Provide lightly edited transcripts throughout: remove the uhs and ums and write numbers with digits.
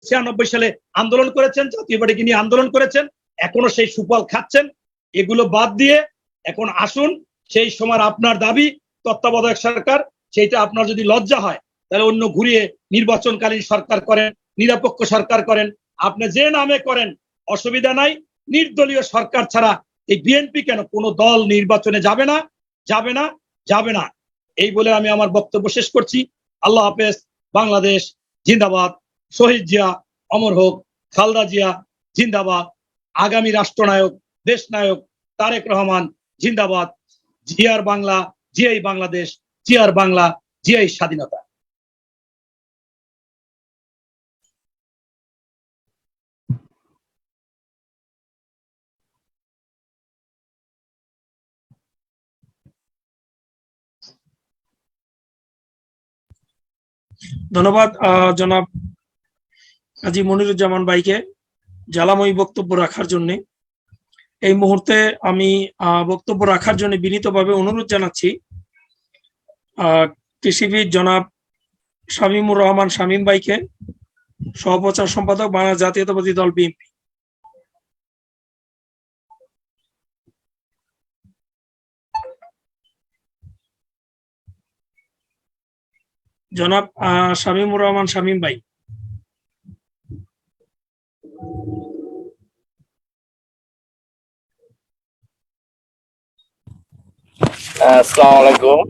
96 সালে আন্দোলন করেছেন, জাতীয় পার্টিকে নিয়ে আন্দোলন করেছেন, এখনো সেই সুফল খাচ্ছেন। এগুলো বাদ দিয়ে এখন আসুন, সেই সময় আপনার দাবি তত্ত্বাবধায়ক সরকার, সেইটা আপনার যদি লজ্জা হয় তাহলে অন্য ঘুরিয়ে নির্বাচনকালীন সরকার করেন, নিরপেক্ষ সরকার করেন, আপনি যে নামে করেন অসুবিধা নাই। নির্দলীয় সরকার ছাড়া এই বিএনপি কেন কোনো দল নির্বাচনে যাবে না, যাবে না, যাবে না। এই বলে আমি আমার বক্তব্য শেষ করছি। আল্লাহ হাফেজ। বাংলাদেশ জিন্দাবাদ। শহীদ জিয়া অমর হোক। খালেদা জিয়া জিন্দাবাদ। আগামী রাষ্ট্রনায়ক, দেশ নায়ক তারেক রহমান জিন্দাবাদ। জিয়ার বাংলা, জিয়াই বাংলাদেশ, জিয়ার বাংলা, জিয়াই স্বাধীনতা। ধন্যবাদ জনাব কাজী মনিরুজ্জামান ভাইকে জ্বালাময়ী বক্তব্য রাখার জন্য। এই মুহূর্তে আমি বক্তব্য রাখার জন্য বিনীতভাবে অনুরোধ জানাচ্ছি কৃষিবিদ জনাব শামীমুর রহমান শামীম ভাইকে, সহপ্রচার সম্পাদক বাংলাদেশ জাতীয়তাবাদী দল বিএনপি। জনাব শামীমুর রহমান শামীম ভাই। আসসালামু আলাইকুম।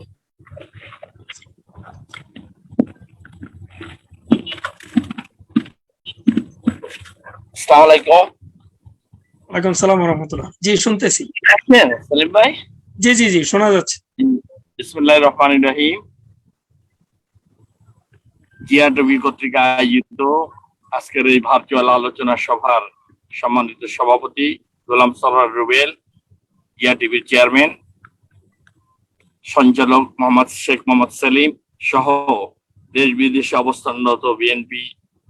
আসসালামু আলাইকুম। ওয়ালাইকুম সালাম ওয়া রাহমাতুল্লাহ। জি শুনতেছি। সেলিম ভাই? জি জি জি শোনা যাচ্ছে। বিসমিল্লাহির রহমানির রহিম। জিআরডব্লি কর্তৃক আয়োজিত আজকের এই ভার্চুয়াল আলোচনা সভার সম্মানিত সভাপতি গোলাম সরওয়ার রুবেল, জিআরটিভির চেয়ারম্যান, সঞ্চালক মোহাম্মদ শেখ মোহাম্মদ সেলিম সহ দেশ বিদেশে অবস্থানরত বিএনপি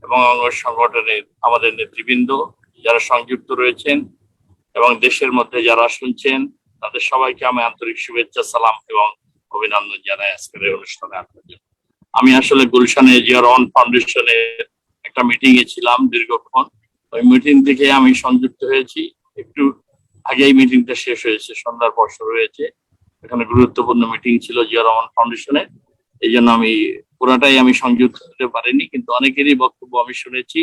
এবং অঙ্গ সংগঠনের আমাদের নেতৃবৃন্দ যারা সংযুক্ত রয়েছেন এবং দেশের মধ্যে যারা শুনছেন, তাদের সবাইকে আমি আন্তরিক শুভেচ্ছা, সালাম এবং অভিনন্দন জানাই আজকের এই অনুষ্ঠানে আসার জন্য। আমি আসলে গুলশানে জিয়া রহমান ফাউন্ডেশনের একটা মিটিং এ ছিলাম দীর্ঘক্ষণ। ওই মিটিং থেকে আমি সংযুক্ত হয়েছি, একটু আগেই মিটিংটা শেষ হয়েছে, সন্ধ্যার পর শুরু হয়েছে। এখানে গুরুত্বপূর্ণ মিটিং ছিল জিয়া রহমান ফাউন্ডেশনে, এই জন্য আমি পুরাটাই আমি সংযুক্ত হতে পারিনি, কিন্তু অনেকেরই বক্তব্য আমি শুনেছি।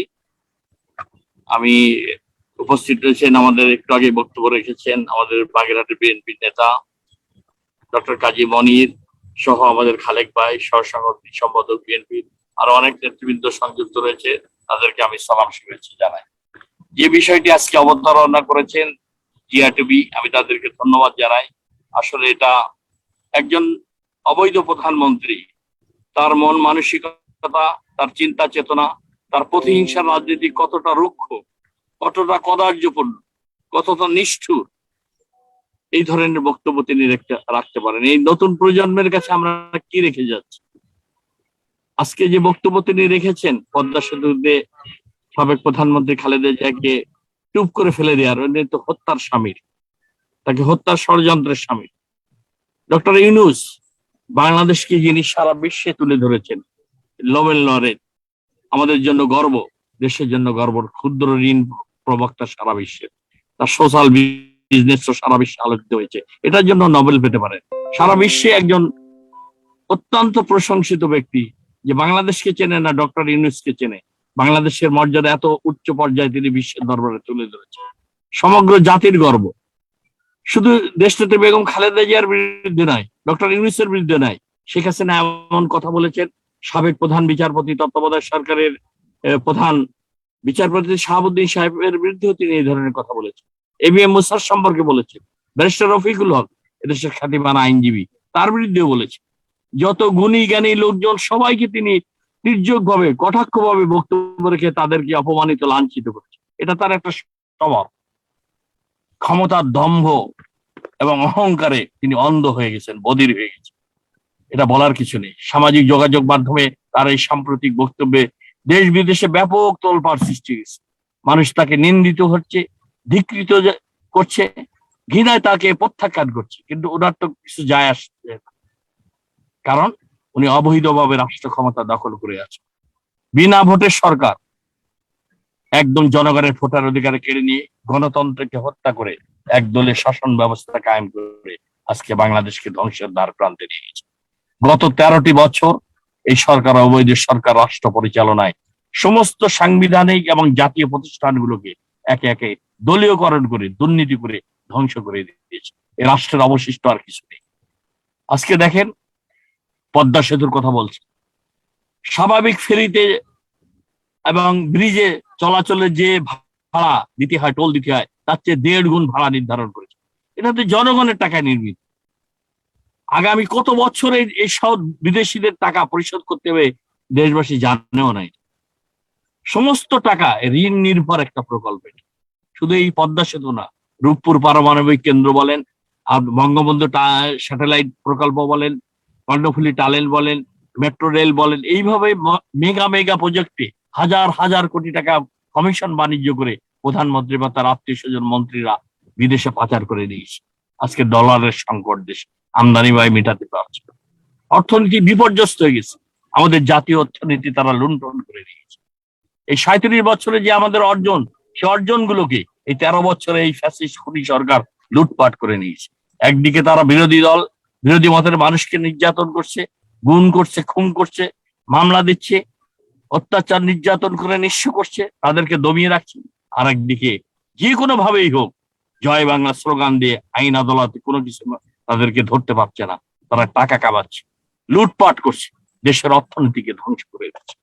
আমি উপস্থিত রয়েছেন, আমাদের একটু আগে বক্তব্য রেখেছেন আমাদের বাগেরহাটের বিএনপি নেতা ডক্টর কাজী মনির সহ আমাদের খালেক ভাই, সহসাংগঠনিক সম্পাদক বিএনপি, আরো অনেক নেতৃবৃন্দ সংযুক্ত রয়েছে, তাদেরকে আমি সালাম শুভেচ্ছা জানাই। যে বিষয়টি আজকে অবতারণা করেছেন জিআরটিভি, আমি তাদেরকে ধন্যবাদ জানাই। আসলে এটা একজন অবৈধ প্রধানমন্ত্রী, তার মন মানসিকতা, তার চিন্তা চেতনা, তার প্রতিহিংসার রাজনীতি কতটা রুক্ষ, কতটা কদার্যপূর্ণ, কতটা নিষ্ঠুর, এই ধরনের বক্তব্য তিনি রাখতে পারেন। এই নতুন প্রজন্মের কাছে আমরা কি রেখে যাচ্ছি? আজকে যে বক্তব্য তিনি রেখেছেন, পদ্মা সেতুতে সাবেক প্রধানমন্ত্রী খালেদা জিয়াকে টুপ করে ফেলে দেওয়ার, তো হত্যার শামিল, তাকে হত্যার ষড়যন্ত্রের শামিল। ডক্টর ইউনূস বাংলাদেশকে যিনি সারা বিশ্বে তুলে ধরেছেন, নোবেল লরেট, আমাদের জন্য গর্ব, দেশের জন্য গর্ব, ক্ষুদ্র ঋণ প্রবক্তা সারা বিশ্বের, তার সোশ্যাল বিজনেস সারা বিশ্বে আলোচিত হয়েছে, এটার জন্য নোবেল পেতে পারেন। সারা বিশ্বে একজন অত্যন্ত প্রশংসিত ব্যক্তি, যে বাংলাদেশকে চেনে না, ডক্টর ইউনূসকে চেনে। বাংলাদেশের মর্যাদা এত উচ্চ পর্যায়ে তিনি বিশ্বের দরবারে তুলে ধরেছেন, সমগ্র জাতির গর্ব। শুধু দেশনেত্রী বেগম খালেদা জিয়ার বিরুদ্ধে নয়, ডক্টর ইউনূসের বিরুদ্ধে নয়, শেখ হাসিনা এমন কথা বলেছেন, সাবেক প্রধান বিচারপতি, তত্ত্বাবধায়ক সরকারের প্রধান বিচারপতি শাহাবুদ্দিন সাহেবের বিরুদ্ধেও তিনি এই ধরনের কথা বলেছেন। এবিএম মুসার সম্পর্কে বলেছেন, ব্যারিস্টার রফিকুল হক এদেশের খ্যাতিমান আইনজীবী, তার বিরুদ্ধেও বলেছেন। যত গুণী জ্ঞানী লোকজন সবাইকে তিনি নির্যোগভাবে, কটাক্ষভাবে বক্তব্য রেখে তাদেরকে অপমানিত, লাঞ্ছিত করেছেন। এটা তার একটা স্বভাব। ক্ষমতার দম্ভ এবং অহংকারে তিনি অন্ধ হয়ে গেছেন, বধির হয়ে গেছেন, এটা বলার কিছু নেই। সামাজিক যোগাযোগ মাধ্যমে তার এই সাম্প্রতিক বক্তব্যে দেশ বিদেশে ব্যাপক তোলপাড় সৃষ্টি হয়েছে। মানুষ তাকে নিন্দিত হচ্ছে, ধিকৃত করছে, ঘৃণায় তাকে প্রত্যাখ্যান করছে, কিন্তু ওনার তো কিছু যায় আসছে না, কারণ উনি অবৈধভাবে রাষ্ট্র ক্ষমতা দখল করে আছেন। বিনা ভোটের সরকার, একদম জনগণের ভোটার অধিকার কেড়ে নিয়ে গণতন্ত্রকে হত্যা করে একদলীয় শাসন ব্যবস্থা কায়েম করে আজকে বাংলাদেশকে ধ্বংসের দ্বার প্রান্তে নিয়ে গেছে। গত 13টি বছর এই সরকার, অবৈধ সরকার রাষ্ট্র পরিচালনায় সমস্ত সাংবিধানিক এবং জাতীয় প্রতিষ্ঠানগুলোকে একে একে দলীয়করণ করে, দুর্নীতি করে ধ্বংস করে দিয়েছে। এই রাষ্ট্রের অবশিষ্ট আর কিছু নেই। আজকে দেখেন, পদ্মা সেতুর কথা বলছে, স্বাভাবিক ফেরিতে এবং ব্রিজে চলাচলের যে ভাড়া দিতে হয়, টোল দিতে হয়, তার চেয়ে 1.5 গুণ ভাড়া নির্ধারণ করেছে। এটা তো জনগণের টাকায় নির্মিত। আগামী কত বছরে এই সব বিদেশিদের টাকা পরিশোধ করতে হবে দেশবাসী জানেও নাই। সমস্ত টাকা ঋণ নির্ভর একটা প্রকল্প। শুধু এই পদ্মা সেতু না, রূপপুর পারমাণবিক কেন্দ্র বলেন, আর বঙ্গবন্ধু স্যাটেলাইট প্রকল্প বলেন, কর্ণফুলী টানেল বলেন, মেট্রো রেল বলেন, এইভাবে মেগা মেগা প্রজেক্টে হাজার হাজার কোটি টাকা কমিশন বাণিজ্য করে প্রধানমন্ত্রী বা তার আত্মীয় স্বজন মন্ত্রীরা বিদেশে পাচার করে দিয়েছে। আজকে ডলারের সংকট দেশ, আমদানি ব্যয় মেটাতে পারছে না। অর্থনীতি বিপর্যস্ত হয়ে গেছে, আমাদের জাতীয় অর্থনীতি তারা লুণ্ঠন করে দিয়েছে। এই 37 বছরে যে আমাদের অর্জন, সে অর্জনগুলোকে এই 13 বছরে এই ফ্যাসিস্ট খুনি সরকার লুটপাট করে নিয়েছে। একদিকে তারা বিরোধী দল, বিরোধী মতের মানুষকে নির্যাতন করছে, গুম করছে, খুন করছে, মামলা দিচ্ছে, অত্যাচার নির্যাতন করে নিঃস্ব করছে, তাদেরকে দমিয়ে রাখছে। আর একদিকে যে কোনো ভাবেই হোক জয় বাংলা স্লোগান দিয়ে আইন আদালতে কোনো কিছু তাদেরকে ধরতে পারছে না। তারা টাকা কামাচ্ছে, লুটপাট করছে, দেশের অর্থনীতিকে ধ্বংস করে দিচ্ছে।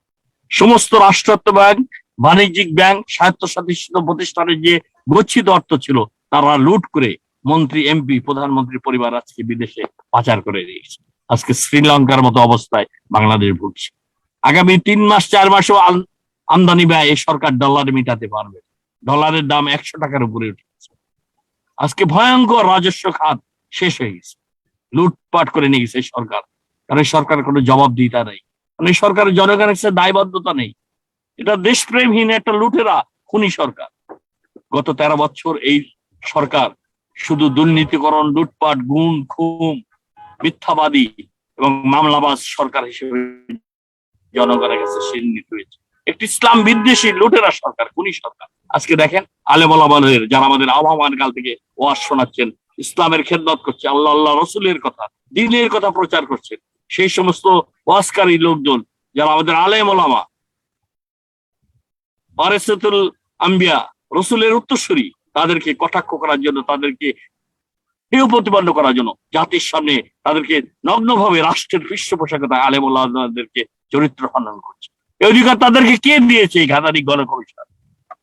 সমস্ত রাষ্ট্রায়ত্ত ব্যাংক, বাণিজ্যিক ব্যাংক, স্বায়ত্তশাসিত প্রতিষ্ঠানের যে গচ্ছিত অর্থ ছিল তারা লুট করে মন্ত্রী, এমপি, প্রধানমন্ত্রী পরিবার আজকে বিদেশে পাচার করে দিয়েছে। আজকে শ্রীলঙ্কার মতো অবস্থায় বাংলাদেশ ভুগছে। আগামী 3 মাস 4 মাসও আমদানি ব্যয় এই সরকার ডলারে মেটাতে পারবে। ডলারের দাম 100 টাকার উপরে উঠে গেছে। আজকে ভয়ঙ্কর রাজস্ব খাত শেষ হয়ে গেছে, লুটপাট করে নিয়ে গেছে এই সরকার। কারণ এই সরকারের কোনো জবাবদিহিতা নেই, কারণ এই সরকারের জনগণের কাছে দায়বদ্ধতা নেই। এটা দেশপ্রেমহীন একটা লুটেরা খুনি সরকার। গত 13 বছর এই সরকার শুধু দুর্নীতিকরণ, লুটপাট, গুম খুম, মিথ্যাবাদী এবং মামলাবাজ সরকার হিসেবে জনগণের কাছে চিহ্নিত হয়েছে। একটি ইসলাম বিদ্বেষী লুটেরা সরকার, খুনি সরকার। আজকে দেখেন আলেম ওলামাদের, যারা আমাদের আবহাওয়ান কাল থেকে ওয়াজ শোনাচ্ছেন, ইসলামের খেদমত করছে, আল্লাহ আল্লাহ রসুলের কথা, দ্বীনের কথা প্রচার করছেন, সেই সমস্ত ওয়াজকারী লোকজন যারা আমাদের আলেম ওলামা, ওয়ারিসাতুল আম্বিয়া, রসুলের উত্তরসূরি, তাদেরকে কটাক্ষ করার জন্য, তাদেরকে হেয় প্রতিপন্ন করার জন্য জাতির সামনে তাদেরকে নগ্নভাবে রাষ্ট্রের পৃষ্ঠপোষকতায় আলেম ওলামাদেরকে চরিত্র হনন করছে। এই অধিকার তাদেরকে কে দিয়েছে? এই ঘাতারি গণকমিশন।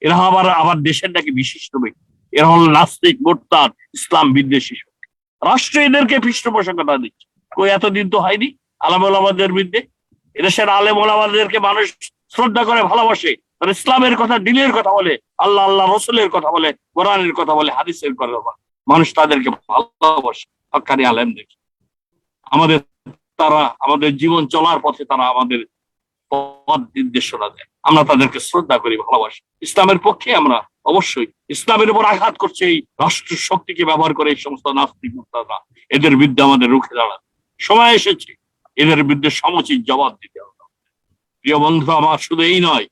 এরা আবার দেশের নাকি বিশিষ্ট ব্যক্তি। এরা হল নাস্তিক, মোরতাদ, ইসলাম বিদ্বেষী শক্তি। রাষ্ট্র এদেরকে পৃষ্ঠপোষকতা দিচ্ছে। কই এতদিন তো হয়নি আলেম ওলামাদের বিরুদ্ধে। এদেশের আলেম ওলামাদেরকে মানুষ শ্রদ্ধা করে, ভালোবাসে, তারা ইসলামের কথা, দ্বীনের কথা বলে, আল্লাহ আল্লাহ রসুলের কথা বলে, কোরআনের কথা বলে, হাদিসের কথা বলে। মানুষ তাদেরকে ভালোবাসে, হক্কানি আলেমদেরকে। তারা আমাদের জীবন চলার পথে তারা আমাদের পথ নির্দেশনা দেয়। আমরা তাদেরকে শ্রদ্ধা করি, ভালোবাসি। ইসলামের পক্ষে আমরা অবশ্যই। ইসলামের উপর আঘাত করছে এই রাষ্ট্র শক্তিকে ব্যবহার করে এই সমস্ত নাস্তিক মুক্তারা, এদের বিরুদ্ধে আমাদের রুখে দাঁড়াতে সময় এসেছে। এদের বিরুদ্ধে সমুচিত জবাব দিতে হবে। প্রিয় বন্ধু আমার, শুধু এই নয়,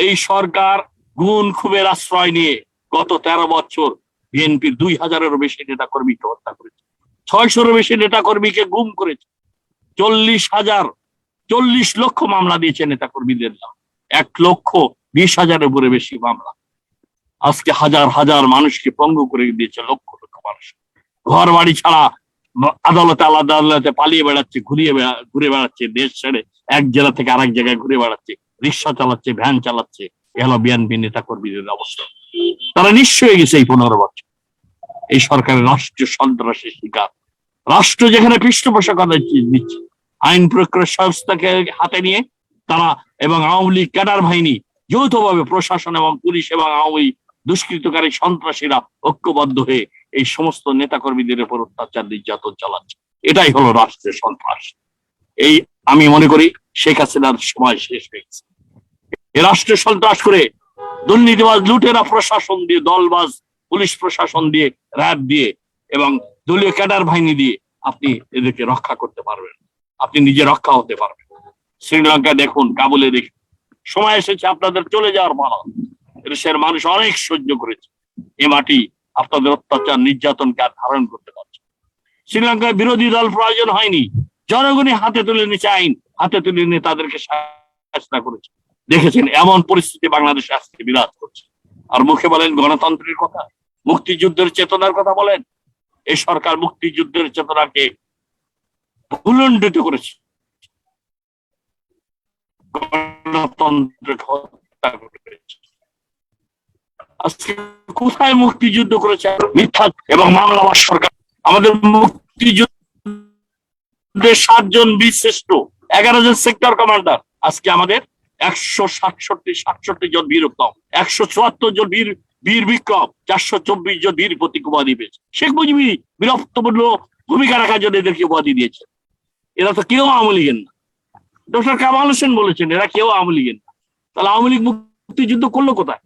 এই সরকার গুণ খুবের আশ্রয় নিয়ে গত 13 বছর বিএনপির 2000-এরও বেশি নেতা কর্মীকে হত্যা করেছে, 600-এরও বেশি নেতা কর্মীকে গুম করেছে, 40 লক্ষ মামলা দিয়েছে নেতা কর্মীদের নাম, 1,20,000-এর উপরে বেশি মামলা। আজকে হাজার হাজার মানুষকে পঙ্গু করে দিয়েছে, লক্ষ লক্ষ মানুষ ঘর বাড়ি ছাড়া আদালতে আদালতে পালিয়ে বেড়াচ্ছে, ঘুরে বেড়াচ্ছে, দেশ ছেড়ে এক জেলা থেকে আরেক জায়গায় ঘুরে বেড়াচ্ছে, রিক্সা চালাচ্ছে, ভ্যান চালাচ্ছে। এ হলো বিএনপি নেতা কর্মীদের অবস্থা। তারা নিঃস্ব হয়ে গেছে এই 15 বছর। এই সরকারের রাষ্ট্রীয় সন্ত্রাসের শিকার। রাষ্ট্র যেখানে পৃষ্ঠপোষকতা দিচ্ছে, আইন প্রক্রিয়া সংস্থাকে হাতে নিয়ে তারা এবং আওয়ামী লীগ ক্যাডার বাহিনী যৌথভাবে, প্রশাসন এবং পুলিশ এবং আওয়ামী দুষ্কৃতকারী সন্ত্রাসীরা ঐক্যবদ্ধ হয়ে এই সমস্ত নেতাকর্মীদের উপর অত্যাচার নির্যাতন চালাচ্ছে। এটাই হলো রাষ্ট্রের সন্ত্রাস। এই আমি মনে করি শেখ হাসিনার সময় শেষ হয়ে গেছে। এই রাষ্ট্রের সন্ত্রাস করে দুর্নীতিবাজ লুটেরা প্রশাসন দিয়ে, দলবাজ পুলিশ প্রশাসন দিয়ে, র্যাব দিয়ে এবং দলীয় ক্যাডার বাহিনী দিয়ে আপনি এদেরকে রক্ষা করতে পারবেন, আপনি নিজে রক্ষা হতে পারবেন। শ্রীলঙ্কা দেখুন, কাবুলে দেখুন। সময় এসেছে আপনাদের চলে যাওয়ার পালা। এদেশের মানুষ অনেক সহ্য করেছে। এ মাটি আপনাদের অত্যাচার নির্যাতনকে আর ধারণ করতে পারছে। শ্রীলঙ্কায় বিরোধী দল প্রয়োজন হয়নি, জনগণই হাতে তুলে নিয়েছে আইন, হাতে তুলে নিয়ে তাদেরকে শাসন করেছে। দেখেছেন এমন পরিস্থিতি বাংলাদেশে আজকে বিরাজ করছে, আর মুখে বলেন গণতন্ত্রের কথা, মুক্তিযুদ্ধের চেতনার কথা বলেন। এই সরকার মুক্তিযুদ্ধের চেতনাকে ভুলণ্ডিত করেছে, গণতন্ত্রকে হত্যা করেছে। আজকে কোথায় মুক্তিযুদ্ধ করেছে? মিথ্যা এবং মামলাবাজ সরকার। আমাদের মুক্তিযুদ্ধের 7 জন বীর শ্রেষ্ঠ, 11 জন সেক্টর কমান্ডার, আজকে আমাদের 167 জন বীর উত্তম, 174 জন বীর বিক্রম, 424 জন বীর প্রতীক উপাধি পেয়েছে। শেখ মুজিবই বীরত্বপূর্ণ ভূমিকা রাখার জন্য এদেরকে উপাধি দিয়েছে। এরা তো কেউ আওয়ামী লীগের না। ডক্টর কামাল হোসেন বলেছেন এরা কেউ আওয়ামী লীগের না। তাহলে আওয়ামী লীগ মুক্তিযুদ্ধ করলো কোথায়?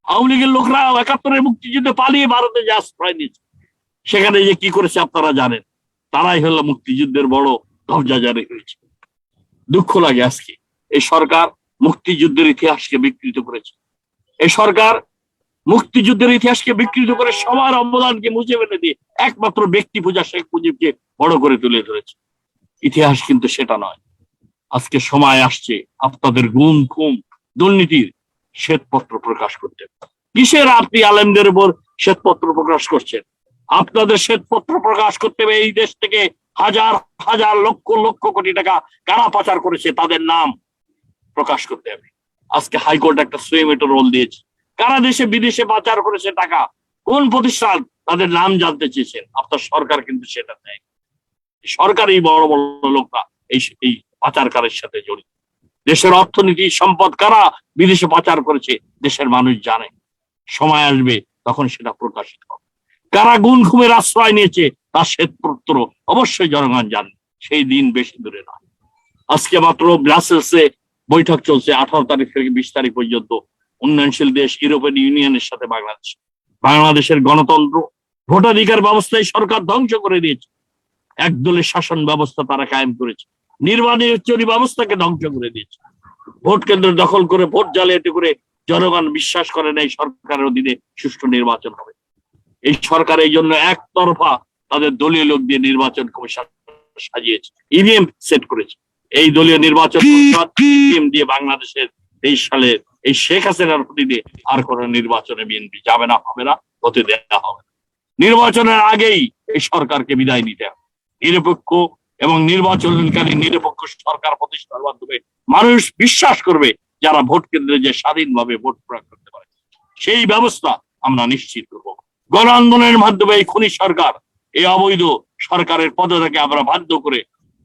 আওয়ামী লীগের লোকরা 71-এর মুক্তিযুদ্ধে পালিয়ে ভারতে যে আশ্রয় নিয়েছে, সেখানে যে কি করেছে আপনারা জানেন। তারাই হলো মুক্তিযুদ্ধের বড় ধ্বজাজারি হয়েছে। দুঃখ লাগে আজকে এই সরকার মুক্তিযুদ্ধের ইতিহাসকে বিকৃত করেছে। এই সরকার মুক্তিযুদ্ধের ইতিহাসকে বিকৃত করে সবার অবদানকে মুছে ফেলে দিয়ে একমাত্র ব্যক্তি পূজা শেখ মুজিবকে বড় করে তুলে ধরেছে। ইতিহাস কিন্তু সেটা নয়। আজকে সময় আসছে আপনাদের গুম খুম দুর্নীতির শ্বেতপত্র প্রকাশ করতে। কিসের আপনি আলেমদের উপর শ্বেতপত্র প্রকাশ করছেন? আপনাদের শ্বেতপত্র প্রকাশ করতে হবে এই দেশ থেকে হাজার হাজার লক্ষ লক্ষ কোটি টাকা কারা পাচার করেছে তাদের নাম প্রকাশ করতে হবে। আজকে হাইকোর্ট একটা সুইমেটো রোল দিয়েছে, কারা দেশে বিদেশে পাচার করেছে টাকা, কোন প্রতিষ্ঠান, তাদের নাম জানতে চেয়েছেন। আপনার সরকার কিন্তু সেটা নেই। সরকারই বড় বড় লোকরা এই পাচারকারের সাথে জড়িত। দেশের অর্থনীতি সম্পদ কারা বিদেশে পাচার করেছে দেশের মানুষ জানে। সময় আসবে তখন সেটা প্রকাশিত হবে। কারা গুণ খুমের আশ্রয় নিয়েছে তার শ্বেতপত্র অবশ্যই জনগণ জানে। সেই দিন বেশি দূরে নয়। আজকে মাত্র ব্রাসেলসে বৈঠক চলছে 18 তারিখ থেকে 20 তারিখ পর্যন্ত। উন্নয়নশীল দেশ ইউরোপিয়ান ইউনিয়নের সাথে বাংলাদেশের গণতন্ত্র ভোটাধিকার ব্যবস্থায় সরকার ধ্বংস করে দিয়েছে। একদলের শাসন ব্যবস্থা তারা কায়েম করেছে, নির্বাচনী ব্যবস্থাকে ধ্বংস করে দিয়েছে। ভোট কেন্দ্র দখল করে ভোট জালিয়াতি করে জনগণ বিশ্বাস করে না এই সরকারের অধীনে সুষ্ঠু নির্বাচন হবে। এই সরকার এই জন্য একতরফা তাদের দলীয় লোক দিয়ে নির্বাচন কমিশন সাজিয়েছে, ইভিএম সেট করেছে। এই দলীয় নির্বাচন ইভিএম দিয়ে বাংলাদেশের 23 সালের এই শেখ হাসিনার অধীনে আর কোন নির্বাচনে বিএনপি যাবে না, হবে না, হতে দেওয়া হবে না। নির্বাচনের আগেই এই সরকারকে বিদায় নিতে হবে। নিরপেক্ষ এবং নির্বাচনকারী নিরপেক্ষ সরকার প্রতিষ্ঠার মাধ্যমে মানুষ বিশ্বাস করবে যারা ভোট কেন্দ্রে যে স্বাধীনভাবে ভোট প্রয়োগ করতে পারে, সেই ব্যবস্থা আমরা নিশ্চিত করব। গণ আন্দোলনের মাধ্যমে এই খুনি সরকার, এই অবৈধ সরকারের পদত্যাগে আমরা বাধ্য করে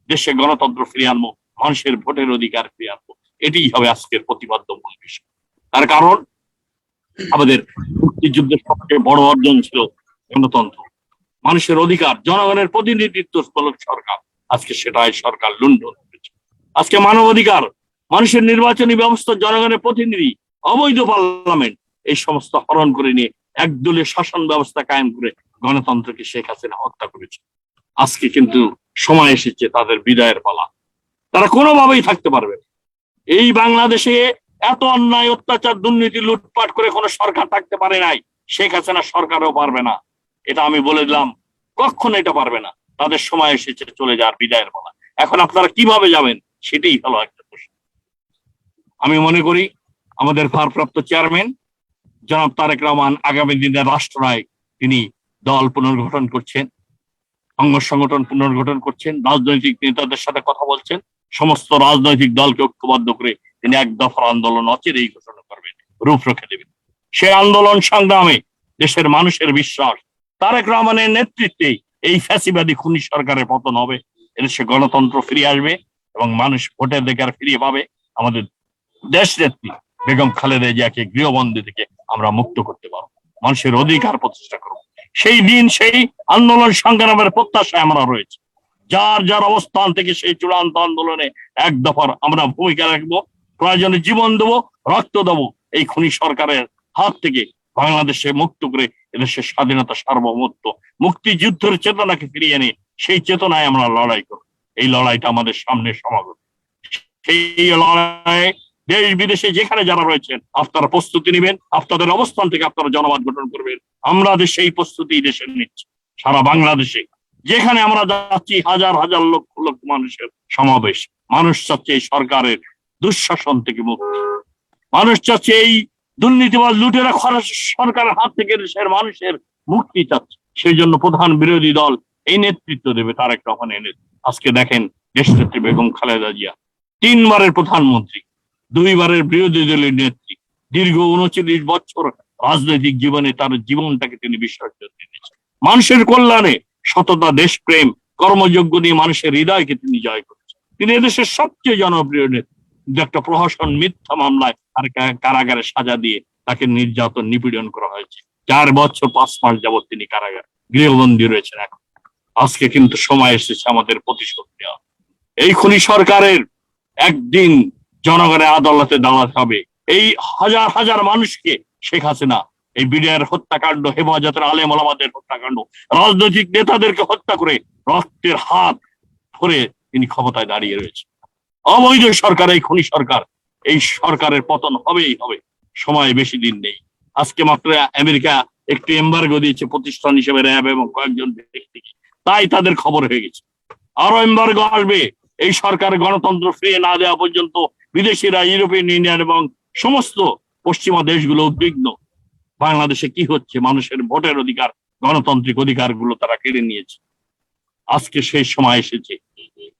দেশে গণতন্ত্র ফিরিয়ে আনবো, মানুষের ভোটের অধিকার ফিরিয়ে আনবো। এটাই হবে আজকের প্রতিবাদ্য মূল বিষয়। তার কারণ আমাদের মুক্তিযুদ্ধের সবচেয়ে বড় অর্জন ছিল গণতন্ত্র, মানুষের অধিকার, জনগণের প্রতিনিধিত্ব সরকার। আজকে সেটাই সরকার লুণ্ঠন করেছে। আজকে মানবাধিকার, মানুষের নির্বাচনী ব্যবস্থা, জনগণের প্রতিনিধি, অবৈধ পার্লামেন্ট, এই সমস্ত হরণ করে নিয়ে একদলীয় শাসন ব্যবস্থা কায়েম করে গণতন্ত্রকে শেখ হাসিনা হত্যা করেছে। আজকে কিন্তু সময় এসেছে তাদের বিদায়ের পালা। তারা কোনোভাবেই থাকতে পারবে না। এই বাংলাদেশে এত অন্যায়, অত্যাচার, দুর্নীতি, লুটপাট করে কোনো সরকার থাকতে পারে নাই। শেখ হাসিনা সরকারও পারবে না, এটা আমি বলে দিলাম। কখনো এটা পারবে না। তাদের সময় এসেছে চলে যাওয়ার, বিদায়ের পালা। এখন আপনারা কিভাবে যাবেন সেটাই হলো একটা প্রশ্ন। আমি মনে করি আমাদের ভারপ্রাপ্ত চেয়ারম্যান জনাব তারেক রহমান আগামী দিনে রাষ্ট্রনায়ক। তিনি দল পুনর্গঠন করছেন, অঙ্গ সংগঠন পুনর্গঠন করছেন, রাজনৈতিক নেতাদের সাথে কথা বলছেন, সমস্ত রাজনৈতিক দলকে ঐক্যবদ্ধ করে তিনি এক দফার আন্দোলন অচিরেই ঘোষণা করবেন, রূপরেখা দেবেন। সে আন্দোলন সংগ্রামে দেশের মানুষের বিশ্বাস তারেক রহমানের নেতৃত্বে এই ফ্যাসিবাদী খুনি সরকারের পতন হবে, এদেশে গণতন্ত্র ফিরে আসবে এবং মানুষ ভোটের অধিকার ফিরিয়ে পাবে। আমাদের দেশ নেত্রী বেগম খালেদা জিয়াকে গৃহবন্দী থেকে আমরা মুক্ত করতে পারবো, মানুষের অধিকার প্রতিষ্ঠা করবো। সেই দিন, সেই আন্দোলন সংগ্রামের প্রত্যাশায় আমরা রয়েছে। যার যার অবস্থান থেকে সেই চূড়ান্ত আন্দোলনে এক দফার আমরা ভূমিকা রাখবো, প্রয়োজনে জীবন দেবো, রক্ত দেবো, এই খুনি সরকারের হাত থেকে বাংলাদেশে মুক্ত করে এদেশের স্বাধীনতা, সার্বভৌমত্ব, মুক্তিযুদ্ধের চেতনাকে ফিরিয়ে এনে সেই চেতনায় আমরা লড়াই করব। এই লড়াইটা আমাদের সামনে সমাগত। সেই লড়াইয়ে দেশ বিদেশে যেখানে যারা রয়েছেন আপনারা প্রস্তুতি নেবেন, আপনাদের অবস্থান থেকে আপনারা জনমত গঠন করবেন। আমরা সেই প্রস্তুতি দেশে নিচ্ছি। সারা বাংলাদেশে যেখানে আমরা যাচ্ছি হাজার হাজার লক্ষ লক্ষ মানুষের সমাবেশ। মানুষ চাচ্ছে এই সরকারের দুঃশাসন থেকে মুক্তি, মানুষ চাচ্ছে এই দুর্নীতিবাজ লুটেরা খরচ সরকারের হাত থেকে দেশের মানুষের মুক্তি চাচ্ছে। সেই জন্য প্রধান বিরোধী দল এই নেতৃত্ব দেবে তারেক রহমানের। আজকে দেখেন দেশনেত্রী বেগম খালেদা জিয়া 3 বারের প্রধানমন্ত্রী, 2 বারের বিরোধী দলের নেত্রী, দীর্ঘ 39 বছর রাজনৈতিক জীবনে তার জীবনটাকে তিনি বিসর্জন দিয়েছেন মানুষের কল্যাণে। সততা, দেশপ্রেম, কর্মযোগ্য নিয়ে মানুষের হৃদয়কে তিনি জয় করেছেন। তিনি এদেশের সবচেয়ে জনপ্রিয় নেত্রী। কিন্তু একটা প্রহসন মিথ্যা মামলায় আর কারাগারে সাজা দিয়ে তাকে নির্যাতন নিপীড়ন করা হয়েছে। 4 বছর 5 মাস যাবৎ তিনি কারাগারে গৃহবন্দী রয়েছেন। এখন আজকে কিন্তু সময় এসেছে আমাদের প্রতিশোধ নেওয়া। এই খুনি সরকারের একদিন জনগণের আদালতে দাঁড়াতে হবে। এই হাজার হাজার মানুষকে শেখ হাসিনা এই বিডিআর হত্যাকাণ্ড, হেফাজতের আলেম ওলামাদের হত্যাকাণ্ড, রাজনৈতিক নেতাদেরকে হত্যা করে রক্তের হাত ধরে তিনি ক্ষমতায় দাঁড়িয়ে রয়েছে। অবৈধ সরকার, এই খুনি সরকার, এই সরকারের পতন হবেই হবে। সময় বেশি দিন নেই। আজকে মাত্র আমেরিকা একটি এম্বার্গো দিয়েছে প্রতিষ্ঠান হিসেবে র্যাব এবং কয়েকজন ব্যক্তিকে, তাই তাদের খবর হয়ে গেছে। আরো এম্বার্গো আসবে। এই সরকার গণতন্ত্র ফিরিয়ে না দেওয়া পর্যন্ত বিদেশিরা, ইউরোপিয়ান ইউনিয়ন এবং সমস্ত পশ্চিমা দেশগুলো উদ্বিগ্ন। বাংলাদেশে কি হচ্ছে? মানুষের ভোটের অধিকার, গণতান্ত্রিক অধিকার গুলো তারা কেড়ে নিয়েছে। আজকে সেই সময় এসেছে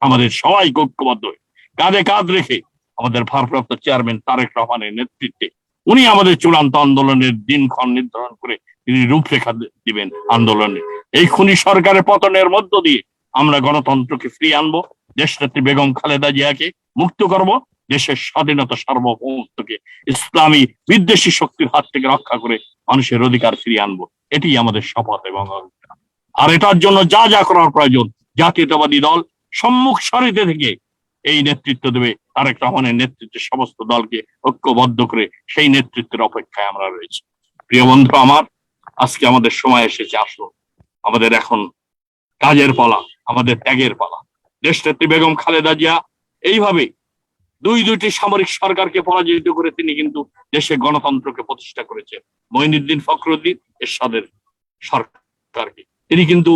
আমাদের সবাই ঐক্যবদ্ধ হয়ে কাঁধে কাঁধ রেখে আমাদের ভারপ্রাপ্ত চেয়ারম্যান তারেক রহমানের নেতৃত্বে, উনি আমাদের চূড়ান্ত আন্দোলনের দিনক্ষণ নির্ধারণ করে তিনি রূপরেখা দিবেন আন্দোলনের। এই খুনি সরকারের পতনের মধ্য দিয়ে আমরা গণতন্ত্রকে ফিরিয়ে আনবো, দেশনেত্রী বেগম খালেদা জিয়াকে মুক্ত করব, দেশের স্বাধীনতা সার্বভৌমত্বকে ইসলামী বিদ্বেষী শক্তির হাত থেকে রক্ষা করে মানুষের অধিকার ফিরিয়ে আনবো। এটি আমাদের শপথ এবং অঙ্গীকার। আর এটার জন্য যা যা করার প্রয়োজন জাতীয়তাবাদী দল সম্মুখ সারিতে থেকে এই নেতৃত্ব দেবে। তারেক রহমানের নেতৃত্বে সমস্ত দলকে ঐক্যবদ্ধ করে সেই নেতৃত্বের অপেক্ষায় আমরা রয়েছি। প্রিয় বন্ধু আমার, আজকে আমাদের সময় এসেছে। আসলো আমাদের এখন কাজের পালা, আমাদের ত্যাগের পালা। দেশনেত্রী বেগম খালেদা জিয়া এইভাবে দুইটি সামরিক সরকারকে পরাজিত করে তিনি কিন্তু দেশে গণতন্ত্রকে প্রতিষ্ঠা করেছেন। মঈনুদ্দিন ফখরুদ্দিন এরশাদের সরকারকে তিনি কিন্তু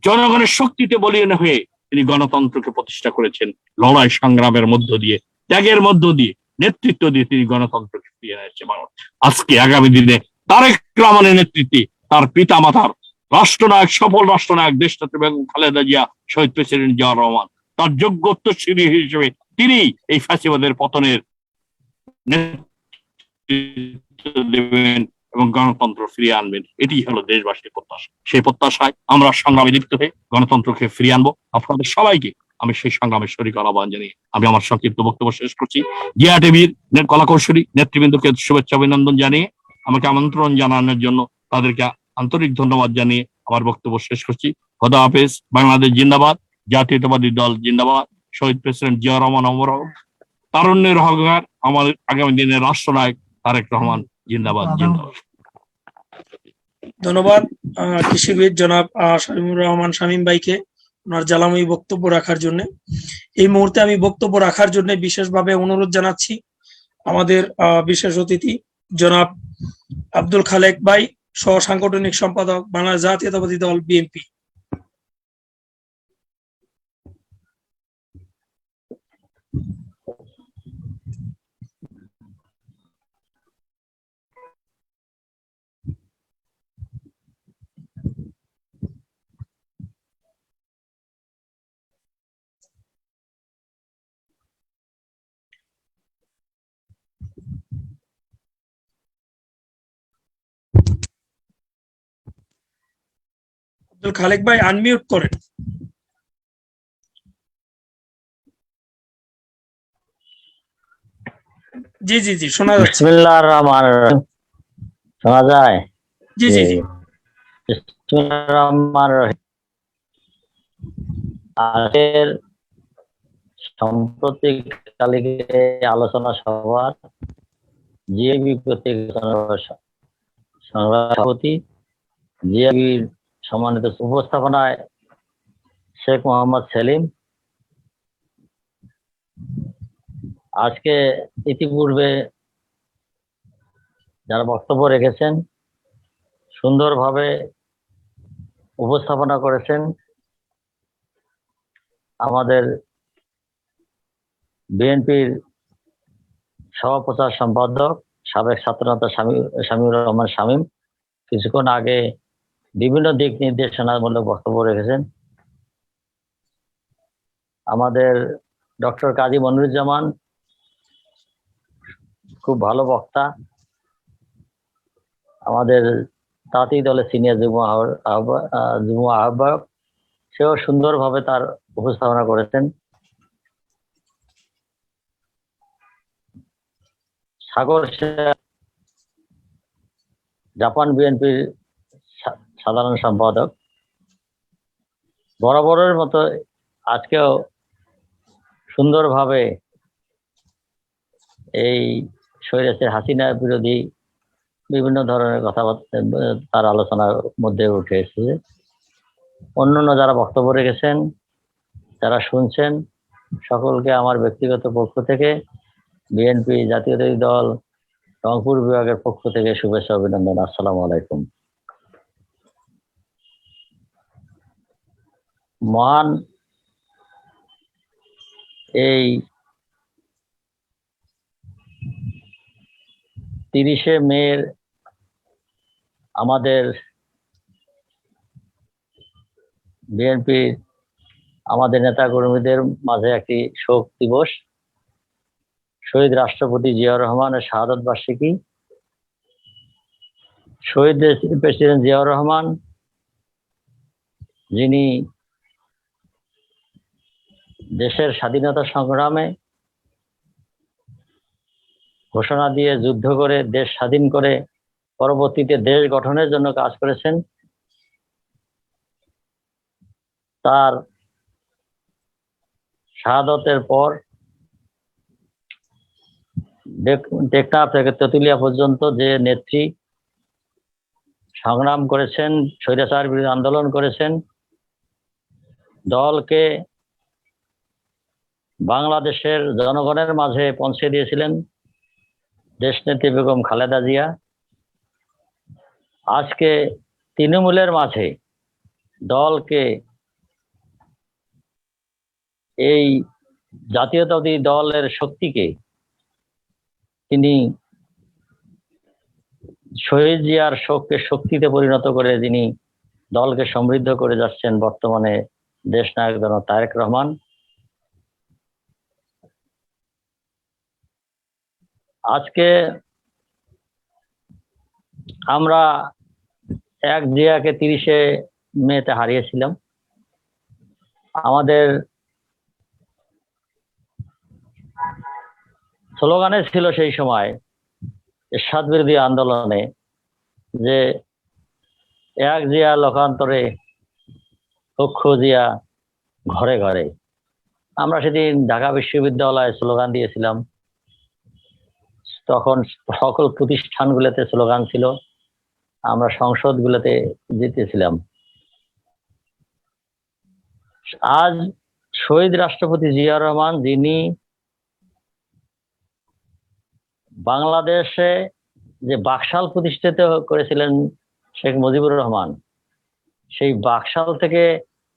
জনগণের শক্তিতে বলিয়ান হয়ে তিনি গণতন্ত্রকে প্রতিষ্ঠা করেছেন। লড়াই সংগ্রামের মধ্য দিয়ে, ত্যাগের মধ্য দিয়ে, নেতৃত্ব দিয়ে তিনি গণতন্ত্রকে ফিরিয়ে এনেছে মানুষ। আজকে আগামী দিনে তারেক রহমানের নেতৃত্বে তার পিতা মাতার রাষ্ট্রনায়ক, সফল রাষ্ট্রনায়ক দেশনেত্রী বেগম খালেদা জিয়া, শহীদ প্রেসিডেন্ট জিয়াউর রহমান, তার যোগ্য উত্তরসূরি হিসেবে তিনি এই ফ্যাসিবাদের পতনের নেতৃত্ব দেবেন এবং গণতন্ত্র ফিরিয়ে আনবেন। এটি হলো দেশবাসীর প্রত্যাশা। সেই প্রত্যাশায় আমরা সংগ্রামে লিপ্ত হয়ে গণতন্ত্রকে ফিরিয়ে আনবো। আপনাদের সবাইকে আমি সেই সংগ্রামের শরীক আহ্বান জানিয়ে আমি আমার সংক্ষিপ্ত বক্তব্য শেষ করছি। জিয়া টিভির কলাকৌশলী নেতৃবৃন্দকে শুভেচ্ছা অভিনন্দন জানিয়ে, আমাকে আমন্ত্রণ জানানোর জন্য তাদেরকে আন্তরিক ধন্যবাদ জানিয়ে আমার বক্তব্য শেষ করছি। খোদা হাফেজ। বাংলাদেশ জিন্দাবাদ, জাতীয়তাবাদী দল জিন্দাবাদ, শহীদ প্রেসিডেন্ট জিয়াউর রহমান অমর হোক, তারুণ্যের অহংকার আমাদের আগামী দিনের রাষ্ট্রনায়ক তারেক রহমান জিন্দাবাদ জিন্দাবাদ। ধন্যবাদ কৃষিবিদ জনাব শামীমুর রহমান শামীম ভাইকে ওনার জ্বালাময়ী বক্তব্য রাখার জন্য। এই মুহূর্তে আমি বক্তব্য রাখার জন্য বিশেষভাবে অনুরোধ জানাচ্ছি আমাদের বিশেষ অতিথি জনাব আব্দুল খালেক ভাই, সহ সাংগঠনিক সম্পাদক, বাংলাদেশ জাতীয়তাবাদী দল বিএনপি। আব্দুল খালেক ভাই আনমিউট করেন। জি জি জি শোনা যাচ্ছে। বিসমিল্লাহির রহমানির রহিম। শোনা যায়? জি জি জি। বিসমিল্লাহির রহমানির রহিম। আজকের সাম্প্রতিক কালিকে আলোচনা সভার জিএবি কর্তৃক সভাপতি, জিএবির সম্মানিত উপস্থাপনায় শেখ মোহাম্মদ সেলিম, আজকে ইতিপূর্বে যারা বক্তব্য রেখেছেন সুন্দরভাবে উপস্থাপনা করেছেন। আমাদের বিএনপির সহপ্রচার সম্পাদক সাবেক ছাত্রনেতা শামীমুর রহমান শামীম কিছুক্ষণ আগে বিভিন্ন দিক নির্দেশনামূলক বক্তব্য রেখেছেন। আমাদের ডক্টর কাজী মনিরুজ্জামান খুব ভালো বক্তা, আমাদের তাঁতি দলের সিনিয়র যুগ্ম আহ্বায়ক, সেও সুন্দরভাবে তার উপস্থাপনা করেছেন। সাগর জাপান বিএনপির সাধারণ সম্পাদক বরাবরের মতো আজকেও সুন্দরভাবে এই স্বৈরাচার হাসিনা বিরোধী বিভিন্ন ধরনের কথাবার্তা তার আলোচনার মধ্যে উঠে এসেছে। অন্যান্য যারা বক্তব্য রেখেছেন, যারা শুনছেন, সকলকে আমার ব্যক্তিগত পক্ষ থেকে বিএনপি জাতীয়তাবাদী দল রংপুর বিভাগের পক্ষ থেকে শুভেচ্ছা অভিনন্দন। আসসালামু আলাইকুম। মহান এই 30শে মের আমাদের বিএনপি আমাদের নেতা কর্মীদের মাঝে একটি শোক দিবস। শহীদ রাষ্ট্রপতি জিয়াউর রহমানের শাহাদত বার্ষিকী। শহীদ প্রেসিডেন্ট জিয়াউর রহমান, যিনি দেশের স্বাধীনতা সংগ্রামে ঘোষণা দিয়ে যুদ্ধ করে দেশ স্বাধীন করে পরবর্তীতে দেশ গঠনের জন্য কাজ করেছেন, তার শাহাদতের পর টেকনাফ থেকে তেঁতুলিয়া পর্যন্ত যে নেত্রী সংগ্রাম করেছেন, স্বৈরাচার বিরোধী আন্দোলন করেছেন, দলকে বাংলাদেশের জনগণের মাঝে পৌঁছে দিয়েছিলেন দেশনেত্রী বেগম খালেদা জিয়া, আজকে তৃণমূলের মাঝে দলকে এই জাতীয়তাবাদী দলের শক্তিকে তিনি শহীদ জিয়ার শোককে শক্তিতে পরিণত করে যিনি দলকে সমৃদ্ধ করে যাচ্ছেন বর্তমানে দেশ নায়ক জনাব তারেক রহমান। আজকে আমরা এক জিয়াকে 30শে মেতে হারিয়েছিলাম। আমাদের স্লোগানে ছিল সেই সময় এরশাদ বিরোধী আন্দোলনে যে এক জিয়া লোকান্তরে লক্ষ জিয়া ঘরে ঘরে। আমরা সেদিন ঢাকা বিশ্ববিদ্যালয়ে স্লোগান দিয়েছিলাম, তখন সকল প্রতিষ্ঠানগুলোতে স্লোগান ছিল, আমরা সংসদগুলোতে জিতেছিলাম। আজ শহীদ রাষ্ট্রপতি জিয়াউর রহমান, যিনি বাংলাদেশে যে বাকশাল প্রতিষ্ঠিত করেছিলেন শেখ মুজিবুর রহমান, সেই বাকশাল থেকে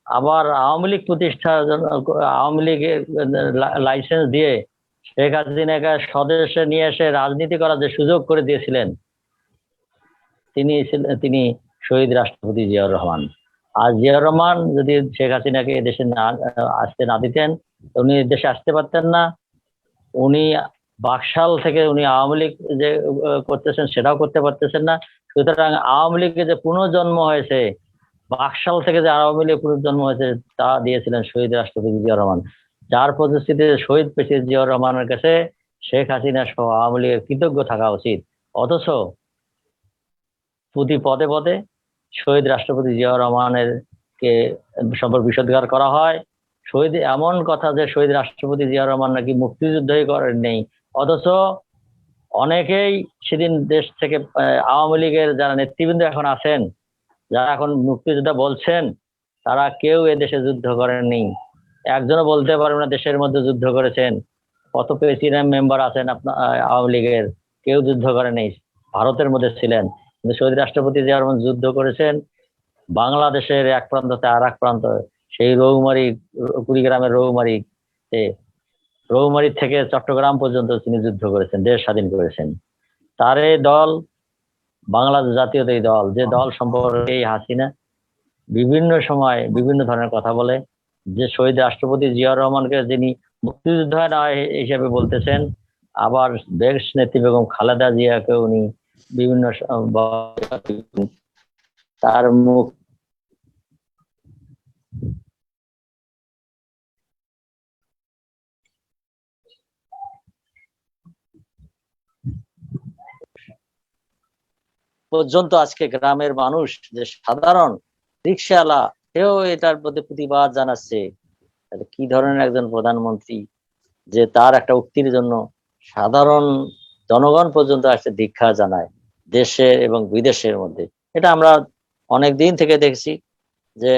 আবার আওয়ামী লীগ প্রতিষ্ঠার জন্য আওয়ামী লীগের লাইসেন্স দিয়ে শেখ হাসিনাকে স্বদেশে নিয়ে এসে রাজনীতি করার যে সুযোগ করে দিয়েছিলেন, তিনি শহীদ রাষ্ট্রপতি জিয়াউর রহমান। আর জিয়াউর রহমান যদি শেখ হাসিনাকে দেশে আসতে না দিতেন, উনি দেশে আসতে পারতেন না। উনি বাকশাল থেকে উনি আওয়ামী লীগ যে করতেছেন সেটাও করতে পারতেছেন না। সুতরাং আওয়ামী লীগের যে পুনর্জন্ম হয়েছে, বাকশাল থেকে যে আওয়ামী লীগ পুনর্জন্ম হয়েছে, তা দিয়েছিলেন শহীদ রাষ্ট্রপতি জিয়াউর রহমান। যার প্রতিশ্রুতিতে শহীদ প্রেসিডেন্ট জিয়াউর রহমানের কাছে শেখ হাসিনা সহ আওয়ামী লীগের কৃতজ্ঞ থাকা উচিত। অথচ প্রতি পদে পদে শহীদ রাষ্ট্রপতি জিয়াউর রহমানের কে সম্পর্কে বিষোদ্গার করা হয়। শহীদ এমন কথা যে শহীদ রাষ্ট্রপতি জিয়াউর রহমান নাকি মুক্তিযুদ্ধই করেন নেই, অথচ অনেকেই সেদিন দেশ থেকে আওয়ামী লীগের যারা নেতৃবৃন্দ এখন আছেন, যারা এখন মুক্তিযোদ্ধা বলছেন, তারা কেউ এদেশে যুদ্ধ করেননি। একজনও বলতে পারবে না দেশের মধ্যে যুদ্ধ করেছেন। কত প্রেসিডেন্ট মেম্বার আছেন আপনার আওয়ামী লীগের, কেউ যুদ্ধ করে নেই, ভারতের মধ্যে ছিলেন। কিন্তু শহীদ রাষ্ট্রপতি জিয়া রহমান যুদ্ধ করেছেন বাংলাদেশের এক প্রান্ত থেকে আর এক প্রান্ত, সেই রৌমারী, কুড়িগ্রামের রৌমারী থেকে চট্টগ্রাম পর্যন্ত তিনি যুদ্ধ করেছেন, দেশ স্বাধীন করেছেন। তার এই দল বাংলাদেশ জাতীয়তাবাদী দল, যে দল সম্পর্কে এই হাসিনা বিভিন্ন সময় বিভিন্ন ধরনের কথা বলে, যে শহীদ রাষ্ট্রপতি জিয়াউর রহমানকে যিনি মুক্তিযোদ্ধা নয় হিসেবে বলতেছেন, আবার দেশ নেত্রী বেগম খালেদা জিয়াকে উনি বিভিন্ন তার মুখ পর্যন্ত আজকে গ্রামের মানুষ, যে সাধারণ রিক্সাওয়ালা, সেও এটার প্রতি প্রতিবাদ জানাচ্ছে। কি ধরনের একজন প্রধানমন্ত্রী, যে তার একটা উক্তির জন্য সাধারণ জনগণ পর্যন্ত আসছে দীক্ষা জানায় দেশের এবং বিদেশের মধ্যে। এটা আমরা অনেক দিন থেকে দেখছি, যে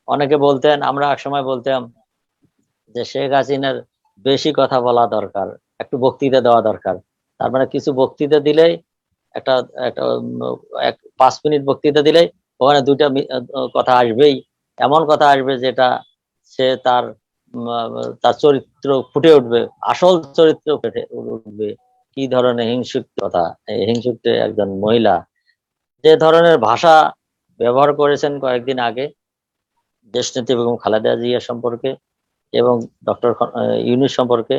অনেকে বলতেন, আমরা একসময় বলতাম যে শেখ হাসিনার বেশি কথা বলা দরকার, একটু বক্তৃতা দেওয়া দরকার। তার মানে কিছু বক্তৃতা দিলেই একটা একটা 5 মিনিট বক্তৃতা দিলেই ওখানে দুইটা কথা আসবেই, এমন কথা আসবে যেটা সে তার তার চরিত্র ফুটে উঠবে, আসল চরিত্র ফুটে উঠবে। কি ধরনের হিংসুক কথা, হিংসুক একজন মহিলা যে ধরনের ভাষা ব্যবহার করেছেন কয়েকদিন আগে দেশনেত্রী বেগম খালেদা জিয়া সম্পর্কে এবং ডক্টর ইউনূস সম্পর্কে,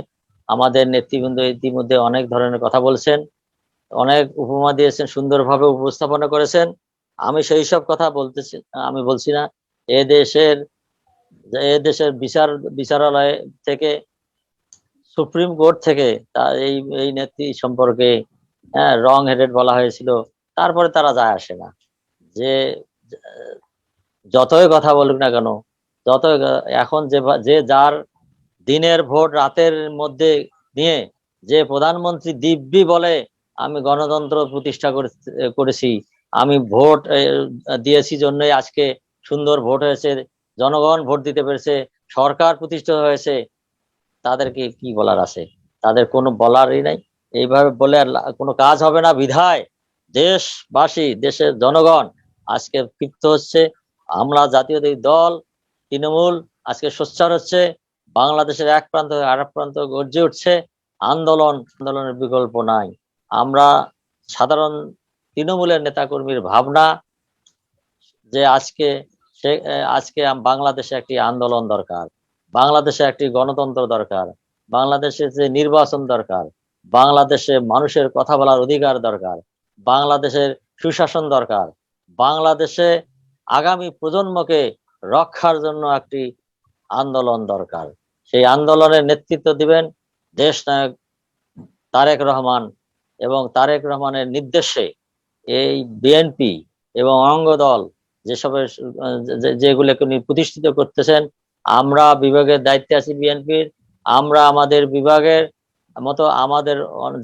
আমাদের নেতৃবৃন্দ ইতিমধ্যে অনেক ধরনের কথা বলছেন, অনেক উপমা দিয়েছেন, সুন্দরভাবে উপস্থাপনা করেছেন। আমি সেই সব কথা বলতেছি, আমি বলছি না। এ দেশের বিচারালয় থেকে, সুপ্রিম কোর্ট থেকে তার এই নেত্রী সম্পর্কে রং হেডেড বলা হয়েছিল, তারপরে তারা যায় আসে না। যে যতই কথা বলুক না কেন, যতই এখন যে যার দিনের ভোট রাতের মধ্যে নিয়ে যে প্রধানমন্ত্রী দিব্যি বলে আমি গণতন্ত্র প্রতিষ্ঠা করেছি, আমি ভোট দিয়েছি জন্যই আজকে সুন্দর ভোট হয়েছে, জনগণ ভোট দিতে পেরেছে, সরকার প্রতিষ্ঠিত হয়েছে, তাদেরকে কি বলার আছে? তাদের কোনো বলারই নাই। এইভাবে বলে আর কোনো কাজ হবে না। বিধায় দেশবাসী, দেশের জনগণ আজকে ক্ষিপ্ত হচ্ছে। আমরা জাতীয়তাবাদী দল তৃণমূল আজকে সোচ্চার হচ্ছে, বাংলাদেশের এক প্রান্ত থেকে আরেক প্রান্ত গর্জে উঠছে। আন্দোলনের বিকল্প নাই। আমরা সাধারণ তৃণমূলের নেতাকর্মীর ভাবনা যে আজকে বাংলাদেশে একটি আন্দোলন দরকার, বাংলাদেশে একটি গণতন্ত্র দরকার, বাংলাদেশে যে নির্বাচন দরকার, বাংলাদেশে মানুষের কথা বলার অধিকার দরকার, বাংলাদেশের সুশাসন দরকার, বাংলাদেশে আগামী প্রজন্মকে রক্ষার জন্য একটি আন্দোলন দরকার। সেই আন্দোলনের নেতৃত্ব দিবেন দেশ নায়ক তারেক রহমান, এবং তারেক রহমানের নির্দেশে এই বিএনপি এবং অঙ্গ দল যেসবের যেগুলোকে উনি প্রতিষ্ঠিত করতেছেন, আমরা বিভাগের দায়িত্বে আছি বিএনপির, আমরা আমাদের বিভাগের মতো আমাদের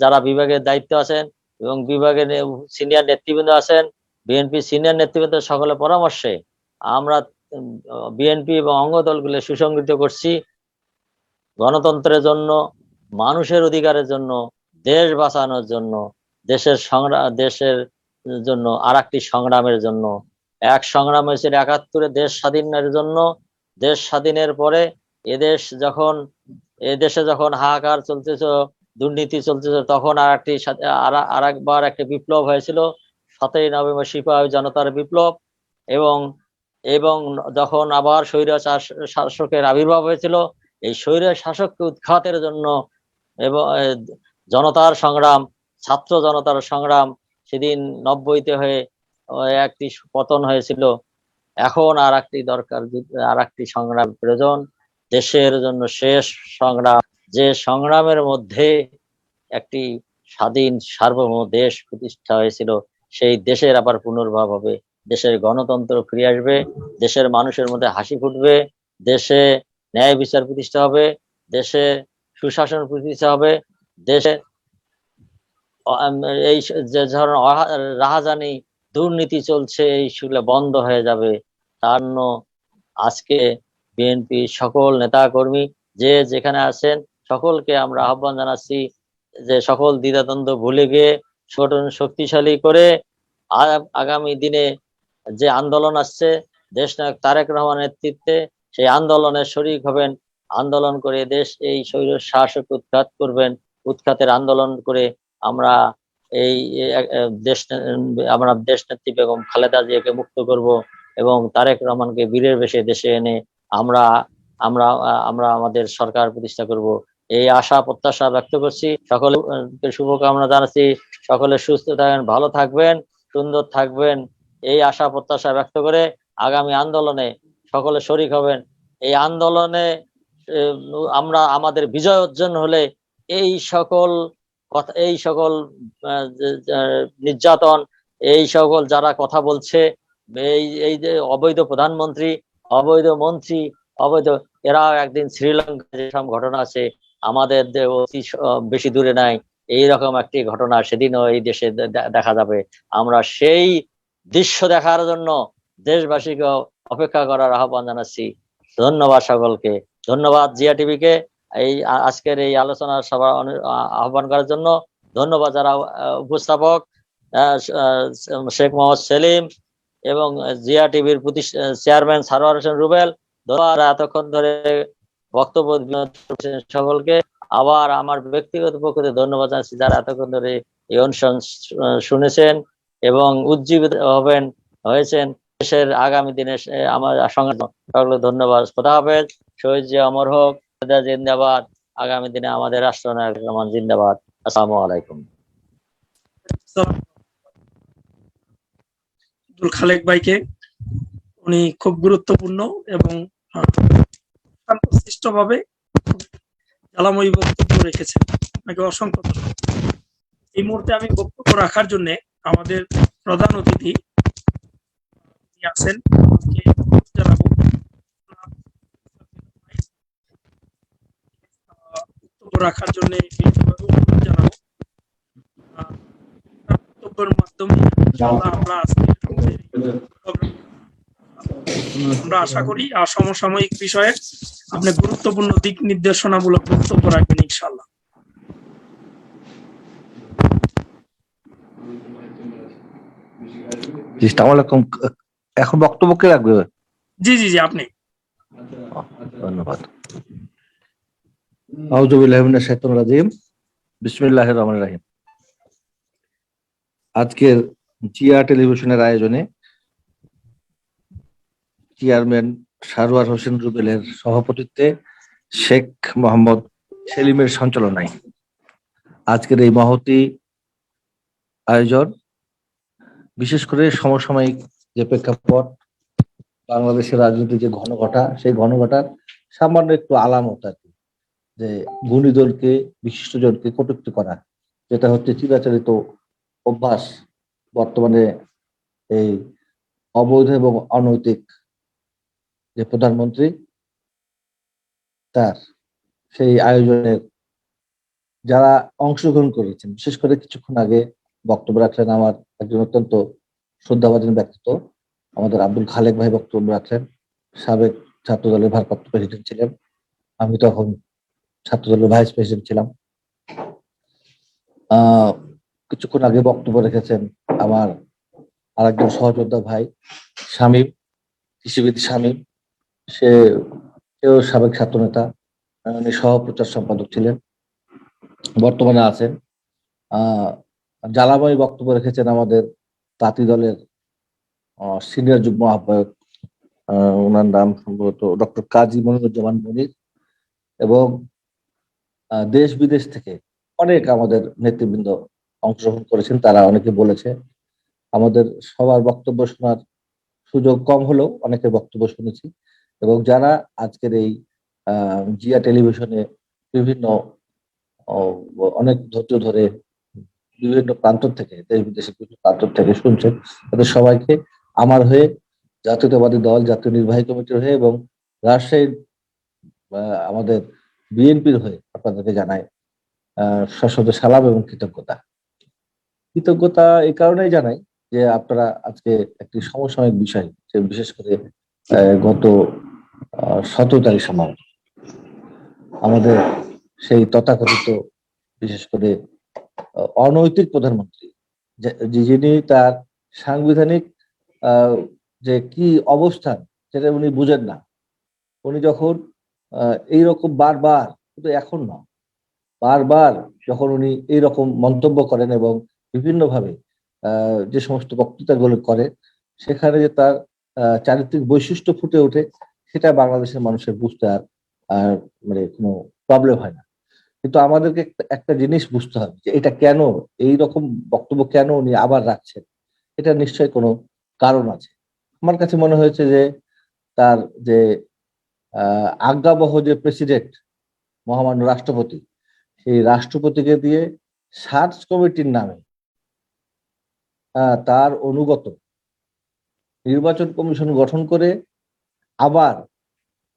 যারা বিভাগের দায়িত্ব আছেন এবং বিভাগের সিনিয়র নেতৃবৃন্দ আছেন, বিএনপি সিনিয়র নেতৃবৃন্দ সকলের পরামর্শে আমরা বিএনপি এবং অঙ্গ দলগুলো সুসংগঠিত করছি গণতন্ত্রের জন্য, মানুষের অধিকারের জন্য, দেশ বাঁচানোর জন্য, দেশের জন্য আর একটি সংগ্রামের জন্য। এক সংগ্রাম হয়েছিল ৭১-এ দেশ স্বাধীনের জন্য। দেশ স্বাধীনের পরে এদেশে যখন হাহাকার চলতেছে, দুর্নীতি চলতেছে, তখন আর একবার একটা বিপ্লব হয়েছিল, ৭ই নভেম্বর সিপাহী জনতার বিপ্লব। এবং যখন আবার স্বৈরাচার শাসকের আবির্ভাব হয়েছিল, এই স্বৈর শাসককে উৎখাতের জন্য এবং জনতার সংগ্রাম, ছাত্র জনতার সংগ্রাম, সেদিন ৯০-তে হয়ে একটি পতন হয়েছিল। এখন আর একটি দরকার, আর একটি সংগ্রাম প্রয়োজন, দেশের জন্য শেষ সংগ্রাম, যে সংগ্রামের মধ্যে একটি স্বাধীন সার্বভৌম দেশ প্রতিষ্ঠা হয়েছিল, সেই দেশের আবার পুনর্ভাব হবে, দেশের গণতন্ত্র ফিরে আসবে, দেশের মানুষের মধ্যে হাসি ফুটবে, দেশে ন্যায় বিচার প্রতিষ্ঠা হবে, দেশে সুশাসন প্রতিষ্ঠা হবে, দেশে এই যে ধরনের রাহাজানি দুর্নীতি চলছে এইগুলো বন্ধ হয়ে যাবে। তার জন্য আজকে বিএনপি সকল নেতা কর্মী যে যেখানে আছেন সকলকে আমরা আহ্বান জানাচ্ছি যে সকল দ্বিধাদ্বন্দ্ব ভুলে গিয়ে সংগঠন শক্তিশালী করে আগামী দিনে যে আন্দোলন আসছে দেশনায়ক তারেক রহমানের নেতৃত্বে সেই আন্দোলনের শরিক হবেন, আন্দোলন করে দেশ এই স্বৈর শাসক উৎখাত করবেন, উৎখাতের আন্দোলন করে আমরা এই আমরা দেশ নেত্রী বেগম খালেদা জিয়াকে মুক্ত করব এবং তারেক রহমানকে বীরের বেশে দেশে এনে আমরা আমরা আমরা আমাদের সরকার প্রতিষ্ঠা করব, এই আশা প্রত্যাশা ব্যক্ত করছি। সকলকে শুভকামনা জানাচ্ছি। সকলে সুস্থ থাকবেন, ভালো থাকবেন, সুন্দর থাকবেন, এই আশা প্রত্যাশা ব্যক্ত করে আগামী আন্দোলনে সকলে শরিক হবেন। এই আন্দোলনে আমরা আমাদের বিজয় অর্জন হলে এই সকল কথা, এই সকল নির্যাতন, এই সকল যারা কথা বলছে, এই যে অবৈধ প্রধানমন্ত্রী, অবৈধ মন্ত্রী, অবৈধ, এরাও একদিন শ্রীলঙ্কায় যেসব ঘটনা আছে আমাদের অতি বেশি দূরে নাই, এইরকম একটি ঘটনা সেদিনও এই দেশে দেখা যাবে। আমরা সেই দৃশ্য দেখার জন্য দেশবাসীকে অপেক্ষা করার আহ্বান জানাচ্ছি। ধন্যবাদ সকলকে, ধন্যবাদ জিয়া টিভিকে এই আজকের এই আলোচনা সভা আহ্বান করার জন্য। ধন্যবাদ যারা উপস্থাপক শেখ মোহাম্মদ সেলিম এবং জিয়া টিভির চেয়ারম্যান সারোয়ার হোসেন রুবেল, ধন্যবাদ এতক্ষণ ধরে বক্তব্য সকলকে। আবার আমার ব্যক্তিগত পক্ষ থেকে ধন্যবাদ জানাচ্ছি যারা এতক্ষণ ধরে এই অনুষ্ঠান শুনেছেন এবং উজ্জীবিত হয়েছেন দেশের আগামী দিনে আমার সঙ্গে। সকলকে ধন্যবাদ। খোদা হাফেজ। শহীদ জিয়া অমর হোক, জিন্দাবাদ। আগামী দিনে আমাদের রাষ্ট্রনায়ক রহমান জিন্দাবাদ। আসসালামু আলাইকুম। আব্দুল খালেক ভাইকে, উনি খুব গুরুত্বপূর্ণ এবং শান্তশিষ্টভাবে জ্বালাময়ী বক্তব্য রেখেছেন। আপনাকে অসংখ্য ধন্যবাদ। এই মুহূর্তে আমি বক্তব্য রাখার জন্য আমাদের প্রধান অতিথি আছেন, জানাবো বক্তব্য রাখার জন্য জানাবো বক্তব্যের মাধ্যমে আমরা আমরা আশা করি সমসাময়িক বিষয়ে আপনি গুরুত্বপূর্ণ দিক নির্দেশনামূলক বক্তব্য রাখবেন ইনশাআল্লাহ। এখন বক্তব্য কে রাখবে? জি জি জি আপনি। ধন্যবাদ। আউযু বিল্লাহি মিনাশ শাইতানির রাজিম। বিসমিল্লাহির রহমানির রহিম। আজকের জিয়া টেলিভিশনের আয়োজনে চেয়ারম্যান সারোয়ার হোসেন রুবেলের সভাপতিত্বে শেখ মোহাম্মদ সেলিমের সঞ্চালনায় আজকের এই মহতী আয়োজন, বিশেষ করে সমসাময়িক যে প্রেক্ষাপট, বাংলাদেশের রাজনীতি যে ঘনঘটা, সেই ঘনঘটার সামান্য একটু আলামত আর কি, যে গুণীজনকে, বিশিষ্টজনকে কটূক্তি করা, যেটা হচ্ছে চিরাচরিত অভ্যাস বর্তমানে এই অবৈধ এবং অনৈতিক যে প্রধানমন্ত্রী, তার সেই আয়োজনের যারা অংশগ্রহণ করেছেন, বিশেষ করে কিছুক্ষণ আগে বক্তব্য রাখলেন আমার একজন অত্যন্ত শ্রদ্ধাভাজন ব্যক্তিত্ব, আমাদের আব্দুল খালেক ভাই বক্তব্য রাখলেন। সাবেক ছাত্রদলের ভারপ্রাপ্ত প্রেসিডেন্ট ছিলেন, আমি তখন ছাত্রদলের ভাইস প্রেসিডেন্ট ছিলাম। কিছুক্ষণ আগে বক্তব্য রেখেছেন আমার আরেকজন সহযোদ্ধা ভাই শামীম, কৃষিবিদ শামীম, সেও সাবেক ছাত্রনেতা, উনি সহপ্রচার সম্পাদক ছিলেন, বর্তমানে আছেন। জ্বালাময়ী বক্তব্য রেখেছেন আমাদের তাঁতি দলের সিনিয়র যুগ্ম আহ্বায়ক, ওনার নাম সম্ভবত ডক্টর কাজী মনিরুজ্জামান মনির, এবং দেশ বিদেশ থেকে অনেক আমাদের নেতৃবৃন্দ অংশগ্রহণ করেছেন। তারা অনেকে বলেছে, আমাদের সবার বক্তব্য শোনার সুযোগ কম হলেও অনেকের বক্তব্য শুনেছি, এবং যারা আজকের এই জিয়া টেলিভিশনে বিভিন্ন অনেক ধৈর্য ধরে বিভিন্ন প্রান্ত থেকে, দেশ বিদেশের বিভিন্ন প্রান্ত থেকে শুনছেন, তাদের সবাইকে আমার হয়ে, জাতীয়তাবাদী দল, জাতীয় নির্বাহী কমিটির হয়ে এবং রাজশাহীর আমাদের বিএনপির হয়ে আপনাদেরকে জানাই সশ্রদ্ধ সালাম এবং কৃতজ্ঞতা। কৃতজ্ঞতা এই কারণেই জানাই যে আপনারা আজকে একটি সমসাময়িক বিষয়, যে বিশেষ করে গত 17 তারিখ সময় আমাদের সেই তথাকথিত বিশেষ করে অনৈতিক প্রধানমন্ত্রী, যিনি তার সাংবিধানিক যে কি অবস্থান সেটা উনি বুঝেন না। উনি যখন এইরকম বারবার, শুধু এখন না, বারবার যখন উনি এইরকম মন্তব্য করেন এবং বিভিন্নভাবে যে সমস্ত বক্তৃতাগুলো করে, সেখানে যে তার চারিত্রিক বৈশিষ্ট্য ফুটে ওঠে, সেটা বাংলাদেশের মানুষের বুঝতে আর মানে কোনো প্রবলেম হয় না। কিন্তু আমাদেরকে একটা জিনিস বুঝতে হবে যে এটা কেন, এই রকম বক্তব্য কেন উনি আবার রাখছেন। এটা নিশ্চয়ই কোনো কারণ আছে। আমার কাছে মনে হয়েছে যে তার যে আজ্ঞাবহ যে প্রেসিডেন্ট, মহামান্য রাষ্ট্রপতি, সেই রাষ্ট্রপতিকে দিয়ে সার্চ কমিটির নামে তার অনুগত নির্বাচন কমিশন গঠন করে আবার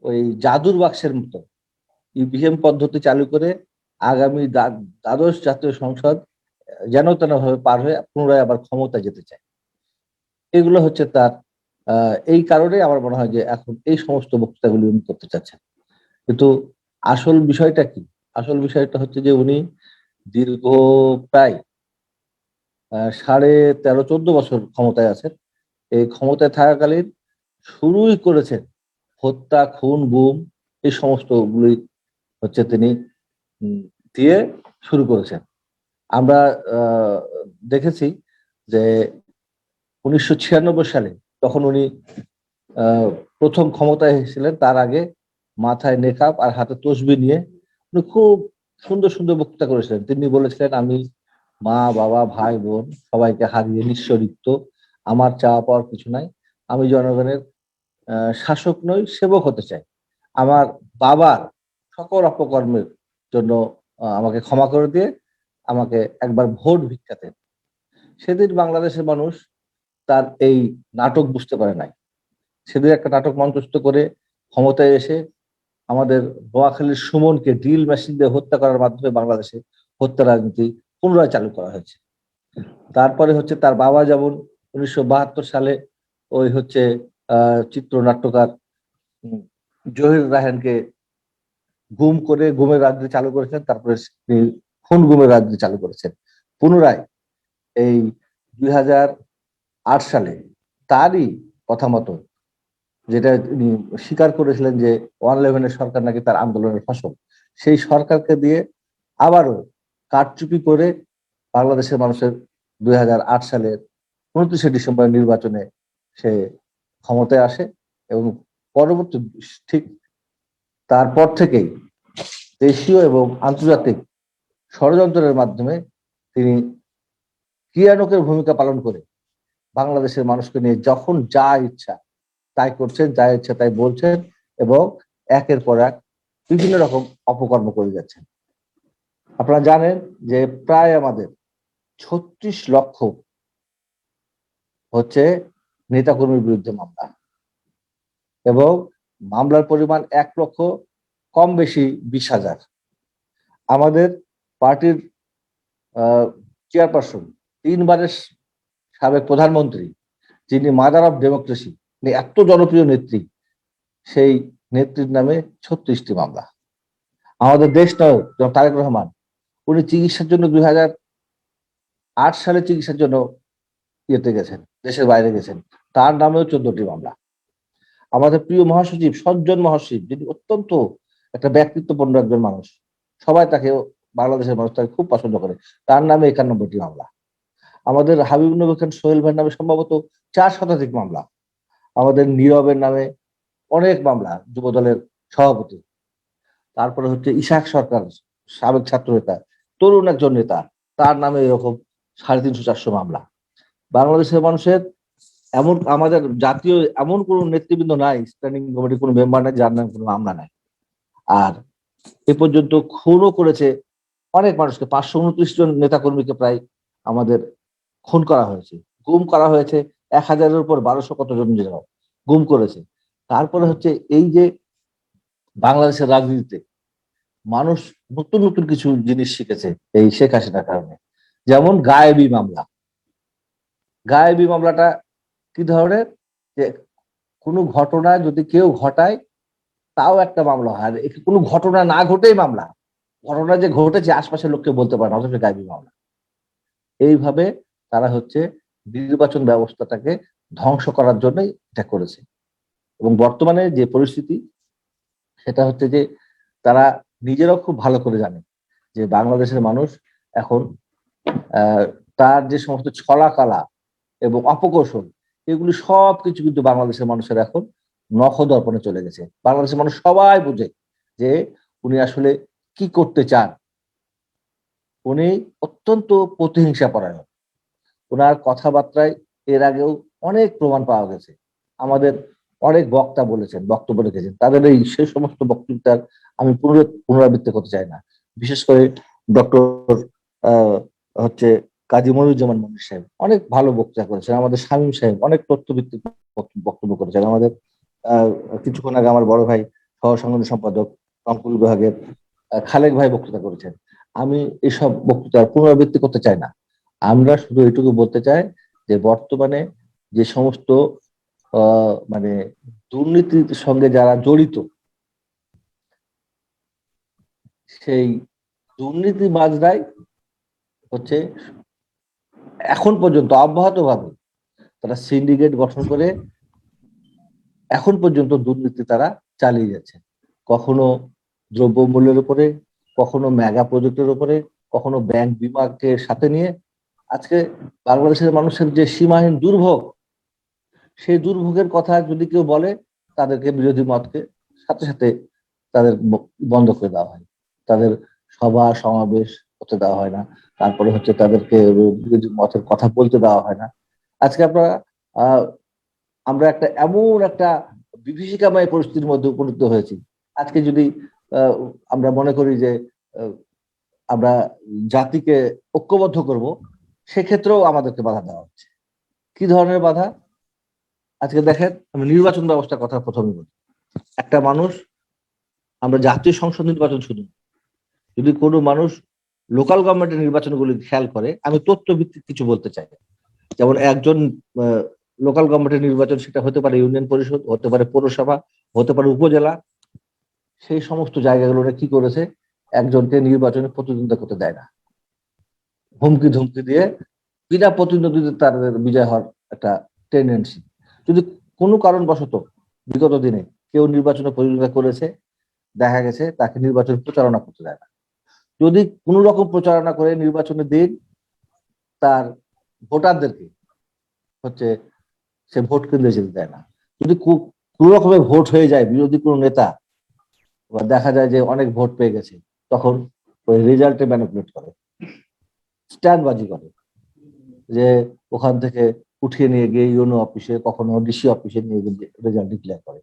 ওই জাদুর বাক্সের মতো ইভিএম পদ্ধতি চালু করে আগামী দ্বাদশ জাতীয় সংসদ যেন তেন ভাবে পার হয়ে পুনরায় আবার ক্ষমতায় যেতে চায়। এগুলো হচ্ছে তার এই কারণে আমার মনে হয় যে এখন এই সমস্ত বক্তৃতাগুলি উনি করতে চাচ্ছেন। কিন্তু আসল বিষয়টা কি? আসল বিষয়টা হচ্ছে যে উনি দীর্ঘ প্রায় 13.5-14 বছর ক্ষমতায় আছেন। এই ক্ষমতায় থাকাকালীন শুরুই করেছেন হত্যা, খুন, গুম, এই সমস্ত গুলি হচ্ছে তিনি দিয়ে শুরু করেছেন। আমরা দেখেছি যে 1996 সালে তখন উনি প্রথম ক্ষমতায় এসেছিলেন, তার আগে মাথায় নেকাব আর হাতে তসবিহ নিয়ে উনি খুব সুন্দর সুন্দর বক্তৃতা করেছিলেন। তিনি বলেছিলেন, আমি মা, বাবা, ভাই, বোন সবাইকে হারিয়ে নিঃস্ব রিক্ত, আমার চাওয়া পাওয়ার কিছু নাই, আমি জনগণের শাসক নই, সেবক হতে চাই, আমার বাবার সকল অপকর্মের জন্য আমাকে ক্ষমা করে দিয়ে আমাকে একবার ভোট ভিক্ষা দেন। সেদিন বাংলাদেশের মানুষ তার এই নাটক বুঝতে পারে নাই। সেদিন একটা নাটক মঞ্চস্থ করে ক্ষমতায় এসে আমাদের নোয়াখালীর সুমনকে ড্রিল মেশিন দিয়ে হত্যা করার মাধ্যমে বাংলাদেশে হত্যা রাজনীতি পুনরায় চালু করা হয়েছে। তারপরে হচ্ছে তার বাবা যেমন 1972 সালে ওই হচ্ছে চিত্রনাট্যকার জহির রায়হানকে গুম করে গুমের রাজনীতি চালু করেছেন, তারপরে খুন গুমের রাজনীতি চালু করেছেন। পুনরায় এই 2008 সালে তারই কথা মতো, যেটা তিনি স্বীকার করেছিলেন যে 111 সরকার নাকি তার আন্দোলনের ফসল, সেই সরকারকে দিয়ে আবারও কারচুপি করে বাংলাদেশের মানুষের 2008 সালের 29শে ডিসেম্বর নির্বাচনে সে ক্ষমতায় আসে এবং পরবর্তী ঠিক তারপর থেকেই দেশীয় এবং আন্তর্জাতিক ষড়যন্ত্রের মাধ্যমে তিনি ক্রিয়ানকের ভূমিকা পালন করে বাংলাদেশের মানুষকে নিয়ে যখন যা ইচ্ছা তাই করছেন, যা ইচ্ছা তাই বলছেন এবং একের পর এক বিভিন্ন রকম অপকর্ম করে যাচ্ছেন। আপনারা জানেন যে প্রায় আমাদের 36 লক্ষ হচ্ছে নেতাকর্মীর বিরুদ্ধে মামলা এবং মামলার পরিমাণ 1 লক্ষ কম বেশি 20,000। আমাদের পার্টির চেয়ারপারসন, 3 বারের সাবেক প্রধানমন্ত্রী, যিনি মাদার অফ ডেমোক্রেসি, এত জনপ্রিয় নেত্রী, সেই নেত্রীর নামে 36টি মামলা। আমাদের দেশ নায়ক তারেক রহমান, উনি চিকিৎসার জন্য 2008 সালে চিকিৎসার জন্য ইয়েতে গেছেন, দেশের বাইরে গেছেন, তার নামেও 14টি মামলা। আমাদের প্রিয় মহাসচিব সজ্জন মহাসচিব, যিনি অত্যন্ত একটা ব্যক্তিত্বপূর্ণ একজন মানুষ, সবাই তাকে, বাংলাদেশের মানুষ তাকে খুব পছন্দ করে, তার নামে 91টি মামলা। আমাদের হাবিব নবী খান সোহেল ভাইয়ের নামে সম্ভবত 4 শতাধিক মামলা। আমাদের নীরবের নামে অনেক মামলা, যুবদলের সভাপতি। তারপরে হচ্ছে ইশাক সরকার, সাবেক ছাত্র নেতা, তরুণ একজন নেতা, তার নামে এরকম 350-400 মামলা। বাংলাদেশের মানুষের এমন, আমাদের জাতীয় এমন কোন নেতৃবৃন্দ নাই, স্ট্যান্ডিং কমিটির কোনো মেম্বার নাই যার নামে কোনো মামলা নাই। আর এ পর্যন্ত খুনও করেছে অনেক মানুষকে, 529 জন নেতাকর্মীকে প্রায় আমাদের খুন করা হয়েছে, গুম করা হয়েছে 1000-এর উপর 1200 কতজন গুম করেছে। তারপরে হচ্ছে এই যে বাংলাদেশের রাজনীতিতে মানুষ নতুন নতুন কিছু জিনিস শিখেছে এই শেখ হাসিনার কারণে, যেমন গায়েবী মামলা। গায়েবী মামলাটা কি ধরনের, যে কোনো ঘটনা যদি কেউ ঘটায় তাও একটা মামলা হয়, আর কোনো ঘটনা না ঘটেই মামলা। ঘটনা যে ঘটেছে আশপাশের লোককে বলতে পারে না, অথচ গায়েবী মামলা। এইভাবে তারা হচ্ছে নির্বাচন ব্যবস্থাটাকে ধ্বংস করার জন্যই এটা করেছে। এবং বর্তমানে যে পরিস্থিতি সেটা হচ্ছে যে তারা নিজেরাও খুব ভালো করে জানে যে বাংলাদেশের মানুষ এখন তার যে সমস্ত ছলাকলা এবং অপকৌশল, এগুলি সবকিছু কিন্তু বাংলাদেশের মানুষের এখন নখদর্পণে চলে গেছে। বাংলাদেশের মানুষ সবাই বুঝে যে উনি আসলে কি করতে চান। উনি অত্যন্ত প্রতিহিংসা পরায়ণ। ওনার কথাবার্তায় এর আগেও অনেক প্রমাণ পাওয়া গেছে। আমাদের অনেক বক্তা বলেছেন, বক্তব্য রেখেছেন, তাদের এই সে সমস্ত বক্তৃতার আমি পুনরাবৃত্তি করতে চাই না। বিশেষ করে ডক্টর হচ্ছে কাজী মনিরুজ্জামান মনির সাহেব অনেক ভালো বক্তৃতা করেছেন। আমাদের শামীম সাহেব অনেক তথ্যভিত্তিক বক্তব্য করেছেন। আমাদের কিছুক্ষণ আগে আমার বড় ভাই সহ সাংগঠনিক সম্পাদক রংপুর বিভাগের খালেক ভাই বক্তৃতা করেছেন। আমি এসব বক্তৃতার পুনরাবৃত্তি করতে চাই না। আমরা শুধু এটুকু বলতে চাই যে বর্তমানে যে সমস্ত মানে দুর্নীতির সঙ্গে যারা জড়িত, সেই দুর্নীতিবাজরাই হচ্ছে এখন পর্যন্ত অব্যাহতভাবে তারা সিন্ডিকেট গঠন করে এখন পর্যন্ত দুর্নীতি তারা চালিয়ে যাচ্ছে। কখনো দ্রব্যমূল্যের উপরে, কখনো মেগা প্রজেক্টের উপরে, কখনো ব্যাংক বিমাকে সাথে নিয়ে। আজকে বাংলাদেশের মানুষের যে সীমাহীন দুর্ভোগ, সেই দুর্ভোগের কথা যদি কেউ বলে তাদেরকে বিরোধী মতকে সাথে সাথে তাদের বন্ধ করে দেওয়া হয়, তাদের সভা সমাবেশ করতে দেওয়া হয় না, তারপরে হচ্ছে তাদেরকে বিরোধী মতের কথা বলতে দেওয়া হয় না। আজকে আমরা এমন একটা বিভীষিকাময় পরিস্থিতির মধ্যে উপনীত হয়েছি। আজকে যদি আমরা মনে করি যে আমরা জাতিকে ঐক্যবদ্ধ করব, সেক্ষেত্রেও আমাদেরকে বাধা দেওয়া হচ্ছে। কি ধরনের বাধা? আজকে দেখেন, আমি নির্বাচন ব্যবস্থার কথা প্রথমে বলি। একটা মানুষ, আমরা জাতীয় সংসদ নির্বাচন শুধু, যদি কোনো মানুষ লোকাল গভর্নমেন্টের নির্বাচনগুলি খেয়াল করে, আমি তথ্য ভিত্তিক কিছু বলতে চাই। যেমন একজন লোকাল গভর্নমেন্টের নির্বাচন, সেটা হতে পারে ইউনিয়ন পরিষদ, হতে পারে পৌরসভা, হতে পারে উপজেলা। সেই সমস্ত জায়গাগুলোতে কি করেছে, একজনকে নির্বাচনে প্রতিদ্বন্দ্বিতা করতে দেয় না, হুমকি ধুমকি দিয়ে বিনা প্রতিদ্বন্দ্বিতা তাদের বিজয় হওয়ার একটা টেন্ডেন্সি। যদি কোনো কারণবশত বিগত দিনে কেউ নির্বাচনে প্রতিদ্বন্দ্বিতা করেছে, দেখা গেছে তাকে নির্বাচন প্রচারণা করতে দেয় না। যদি কোনো রকম প্রচারণা করে নির্বাচনের দিন তার ভোটারদেরকে হচ্ছে সে ভোট কেন্দ্রে যেতে দেয় না। যদি কোনো রকমের ভোট হয়ে যায়, বিরোধী কোনো নেতা বা দেখা যায় যে অনেক ভোট পেয়ে গেছে, তখন ওই রেজাল্টে ম্যানিপুলেট করে, স্ট্যান্ডবাজি করে, যে ওখান থেকে উঠিয়ে নিয়ে গিয়ে ইউনো অফিসে, কখনো ডিসি অফিসে নিয়ে গিয়ে রেজাল্ট ডিক্লেয়ার করে।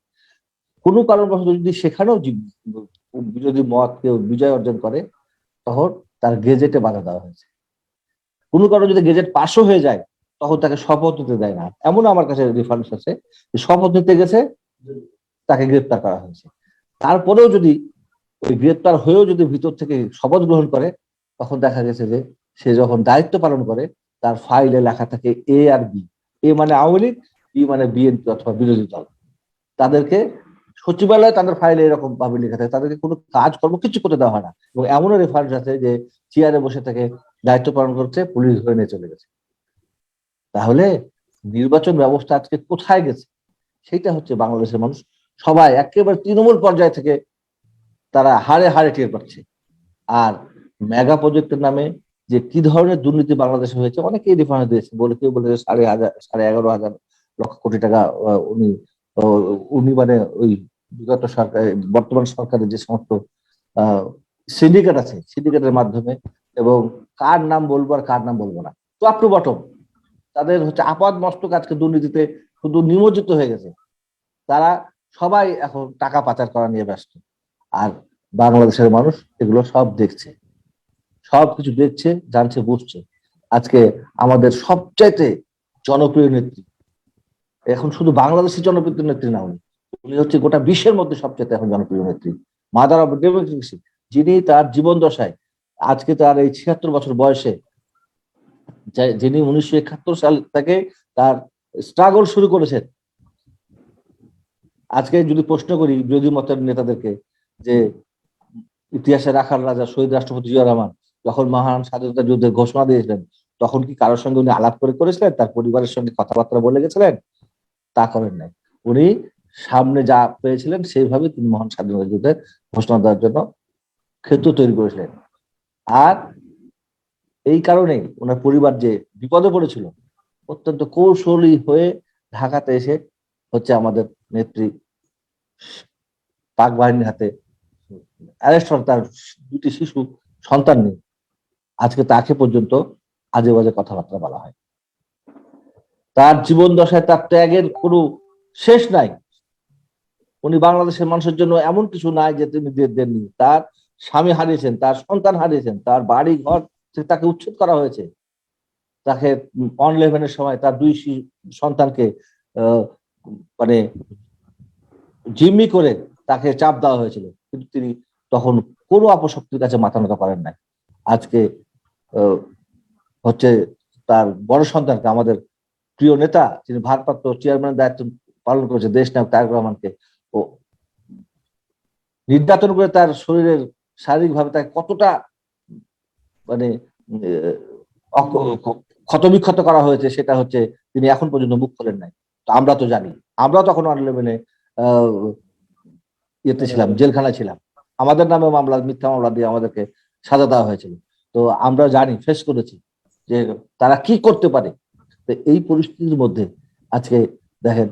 কোনো কারণবশত যদি সেখানেও বিরোধী মত কেউ বিজয় অর্জন করে, তখন তার গেজেটে বাধা দেওয়া হয়েছে। কোনো কারণে যদি গেজেট পাশও হয়ে যায়, তখন তাকে শপথ নিতে দেয় না। এমন আমার কাছে রেফারেন্স আছে যে শপথ নিতে গেছে, তাকে গ্রেপ্তার করা হয়েছে। তারপরেও যদি ওই গ্রেপ্তার হয়েও যদি ভিতর থেকে শপথ গ্রহণ করে, তখন দেখা গেছে যে সে যখন দায়িত্ব পালন করে, তার ফাইলে লেখা থাকে এ আর বি। এ মানে আওয়ামী লীগ, বি মানে বিএনপি অথবা বিরোধী দল। তাদেরকে সচিবালয়ে তাদের ফাইলে এরকম ভাবে লেখা থাকে, তাদেরকে কোনো কাজকর্ম কিছু করতে দেওয়া হয় না। এবং এমনও রেফারেন্স আছে যে চেয়ারে বসে থেকে দায়িত্ব পালন করছে, পুলিশ ধরে নিয়ে চলে গেছে। তাহলে নির্বাচন ব্যবস্থা আজকে কোথায় গেছে, সেইটা হচ্ছে বাংলাদেশের মানুষ সবাই একেবারে তৃণমূল পর্যায় থেকে তারা হাড়ে হাড়ে টের পাচ্ছে। আর মেগা প্রজেক্টের নামে যে কি ধরনের দুর্নীতি বাংলাদেশে হয়েছে, অনেকেই রেফারেন্স দিয়েছে, বলে কেউ বলে 11,500 লক্ষ কোটি টাকা উনি মানে ওই বিগত সরকার, বর্তমান সরকারের যে সমস্ত সিন্ডিকেট আছে, সিন্ডিকেটের মাধ্যমে, এবং কার নাম বলবো আর কার নাম বলবো না, টপ টু বটম তাদের হচ্ছে আপাদ মস্তক আজকে দুর্নীতিতে শুধু নিমজ্জিত হয়ে গেছে। তারা সবাই এখন টাকা পাচার করা নিয়ে ব্যস্ত। আর বাংলাদেশের মানুষ এগুলো সব দেখছে, সবকিছু দেখছে, জানছে, বুঝছে। আজকে আমাদের সবচাইতে জনপ্রিয় নেত্রী, এখন শুধু বাংলাদেশের জনপ্রিয় নেত্রী না, উনি হচ্ছে গোটা বিশ্বের মধ্যে সবচেয়ে এখন জনপ্রিয় নেত্রী, মাদার অফ ডেমোক্রেসি, যিনি তার জীবন দশায় আজকে তার এই 76 বছর বয়সে, যিনি 1971 সাল থেকে তার স্ট্রাগল শুরু করেছেন। আজকে যদি প্রশ্ন করি বিরোধী মতের নেতাদেরকে যে ইতিহাসে রাখার রাজা শহীদ রাষ্ট্রপতি জিয়া রহমান যখন মহান স্বাধীনতা যুদ্ধের ঘোষণা দিয়েছিলেন, তখন কি কারোর সঙ্গে উনি আলাপ করেছিলেন? তার পরিবারের সঙ্গে কথাবার্তা বলে গেছিলেন? তা করেন নাই। উনি সামনে যা পেয়েছিলেন সেইভাবে তিনি মহান স্বাধীনতা যুদ্ধের ঘোষণা দেওয়ার জন্য ক্ষেত্র তৈরি করেছিলেন। আর এই কারণেই ওনার পরিবার যে বিপদে পড়েছিল, অত্যন্ত কৌশলী হয়ে ঢাকাতে এসে হচ্ছে আমাদের নেত্রী পাক বাহিনীর হাতে অ্যারেস্ট হন। তার দুটি শিশু সন্তান নেই, আজকে তাকে পর্যন্ত আজে বাজে কথাবার্তা বলা হয়। তার জীবন দশায় তার ত্যাগের কোনো শেষ নাই। উনি বাংলাদেশের মানুষের জন্য এমন কিছু নাই যে তিনি দেননি। তার স্বামী হারিয়েছেন, তার সন্তান হারিয়েছেন, তার বাড়ি ঘর থেকে তাকে উচ্ছেদ করা হয়েছে। তাকে অন লেভেনের সময় তার দুই সন্তানকে মানে জিম্মি করে তাকে চাপ দেওয়া হয়েছিল, কিন্তু তিনি তখন কোনো অপশক্তির কাছে মাথা নত করেন নাই। আজকে হচ্ছে তার বড় সন্তানকে, আমাদের প্রিয় নেতা যিনি ভারপ্রাপ্ত চেয়ারম্যানের দায়িত্ব পালন করেছে দেশ নায়ক তারেক রহমানকে, ও নির্যাতন করে তার শরীরের শারীরিকভাবে তাকে কতটা মানে ক্ষতবিক্ষত করা হয়েছে, সেটা হচ্ছে তিনি এখন পর্যন্ত মুখ খোলেন নাই। তো আমরা তো জানি, আমরাও তখন অনলেভেনে ইয়েতে ছিলাম, জেলখানায় ছিলাম, আমাদের নামে মামলা, মিথ্যা মামলা দিয়ে আমাদেরকে সাজা দেওয়া হয়েছিল। তো আমরা জানি, ফেস করেছি যে তারা কি করতে পারে। তো এই পরিস্থিতির মধ্যে আজকে দেখেন,